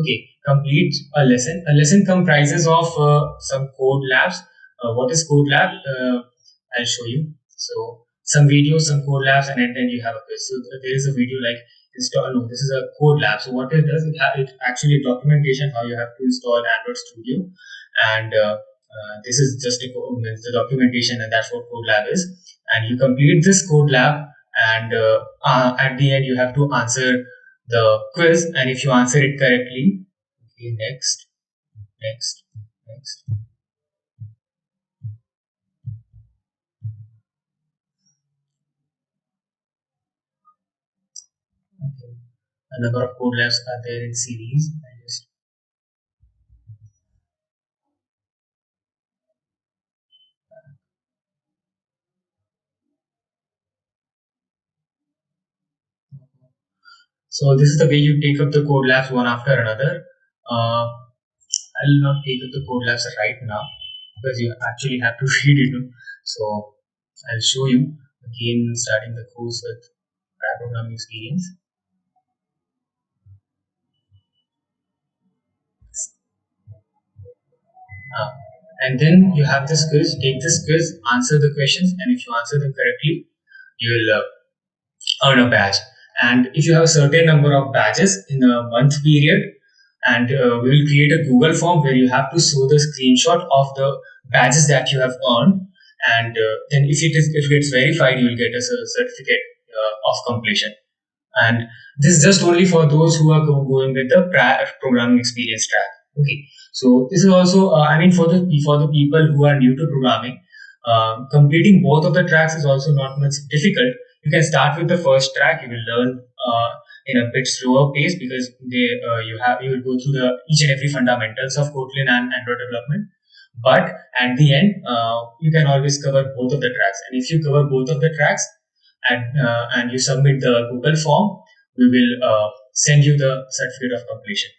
Okay, complete a lesson. A lesson comprises of some code labs. What is code lab? I'll show you. So some videos, some code labs, and then you have a quiz. So there is a video like install. No, this is a code lab. So what it does, it actually documentation how you have to install Android Studio, and this is just the documentation, and that's what code lab is. And you complete this code lab, and at the end you have to answer the quiz, and if you answer it correctly, okay, next. Okay. A number of code labs are there in series. So this is the way you take up the code labs one after another. I'll not take up the code labs right now because you actually have to read it. So I'll show you again, starting the course with prior programming experience. And then you have this quiz. Take this quiz, answer the questions, and if you answer them correctly, you will earn a badge. And if you have a certain number of badges in a month period, and we will create a Google form where you have to show the screenshot of the badges that you have earned, and then if it gets verified, you will get a certificate of completion. And this is just only for those who are going with the prior programming experience track. Okay, so this is also for the people who are new to programming, completing both of the tracks is also not much difficult. You can start with the first track. You will learn in a bit slower pace because you will go through the each and every fundamentals of Kotlin and Android development. But at the end, you can always cover both of the tracks. And if you cover both of the tracks and you submit the Google form, we will send you the certificate of completion.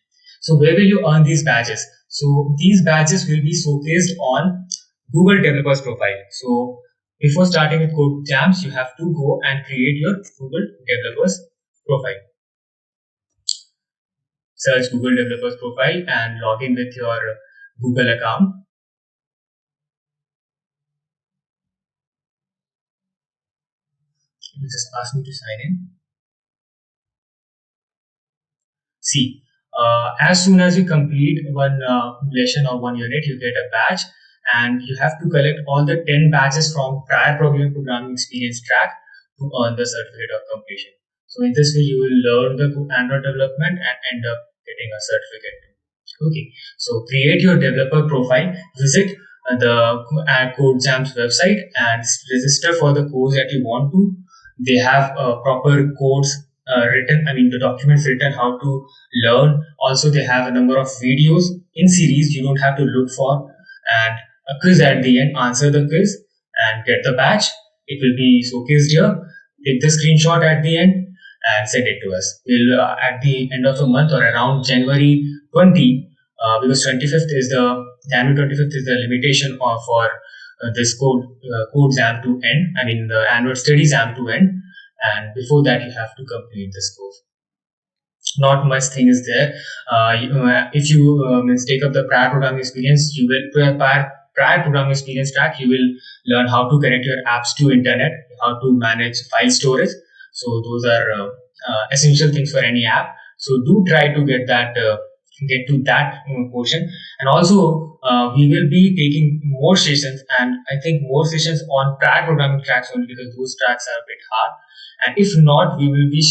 So where will you earn these badges? So these badges will be showcased on Google Developers Profile. So before starting with Code Jams, you have to go and create your Google Developers Profile. Search Google Developers Profile and log in with your Google account. It will just ask me to sign in. See, as soon as you complete one lesson or one unit, you get a badge, and you have to collect all the 10 badges from prior programming experience track to earn the certificate of completion. So in this way, you will learn the Android development and end up getting a certificate. Okay, so create your developer profile, visit the CodeJam's website and register for the course that you want to. They have proper codes written, the documents written how to learn. Also, they have a number of videos in series you don't have to look for, and a quiz at the end. Answer the quiz and get the badge. It will be showcased here. Take the screenshot at the end and send it to us. We'll at the end of the month or around January 20, because January 25th is the limitation for this code jam to end. The Android study jam to end, and before that you have to complete this course. Not much thing is there. If you take up the prior programming experience, you will prior programming experience track, you will learn how to connect your apps to internet, how to manage file storage. So those are essential things for any app. So do try to get to that portion. And also we will be taking more sessions, and I think more sessions on prior programming tracks only, because those tracks are a bit hard. And if not, we'll be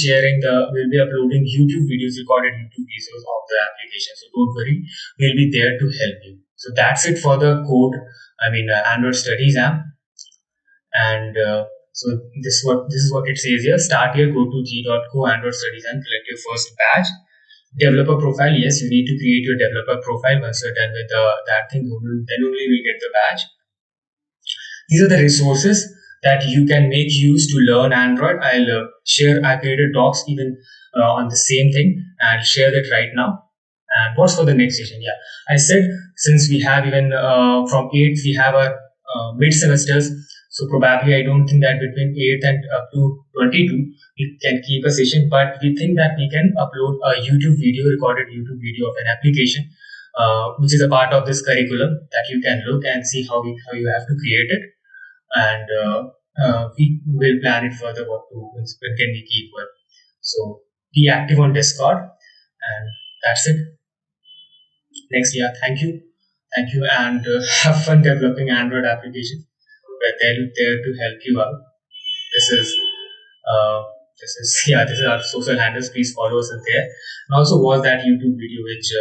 uploading YouTube videos, recorded YouTube videos of the application. So don't worry, we'll be there to help you. So that's it for the Android Studies app. And so this is what it says here. Start here, go to g.co Android Studies and select your first batch. Developer profile, yes, you need to create your developer profile. Once you're done with that thing, then only we'll get the badge. These are the resources that you can make use to learn Android. I created docs even on the same thing, and I'll share that right now. And what's for the next session? Yeah, I said, since we have even from 8th we have our mid semesters, so probably I don't think that between 8th and up to 22 we can keep a session, but we think that we can upload a recorded YouTube video of an application, which is a part of this curriculum, that you can look and see how you have to create it. And we will plan it further when can we keep work. So be active on Discord, and that's it. Next, yeah, thank you, and have fun developing Android applications. We're there to help you out. This is our social handles. Please follow us in there, and also watch that YouTube video which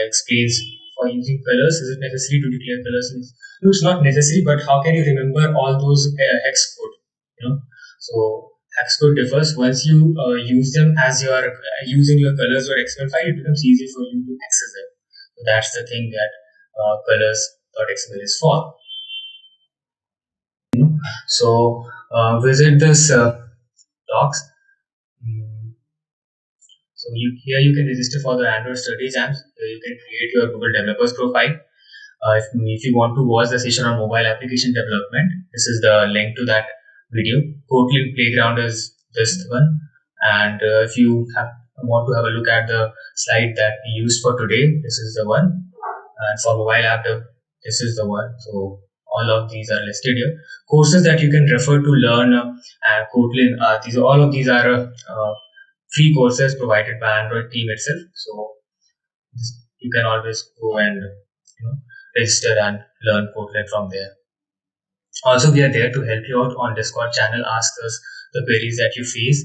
explains for using colors. Is it necessary to declare colors? No, it's not necessary, but how can you remember all those hex code? So hex code differs. Once you use them as you are using your colors or XML file, it becomes easy for you to access them. So that's the thing that colors.xml is for. So visit this docs. So here you can register for the Android Studies apps. You can create your Google Developers profile. If you want to watch the session on mobile application development, this is the link to that video. Kotlin Playground is this one. And if you want to have a look at the slide that we used for today, this is the one. And for mobile app, this is the one. So all of these are listed here. Courses that you can refer to learn Kotlin. All of these are free courses provided by Android team itself. So you can always go and register and learn Kotlin from there. Also, we are there to help you out on Discord channel. Ask us the queries that you face,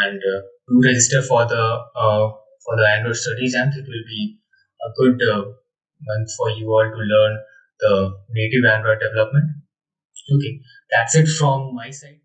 and do register for the Android Studies app. It will be a good month for you all to learn the native Android development. Okay, that's it from my side.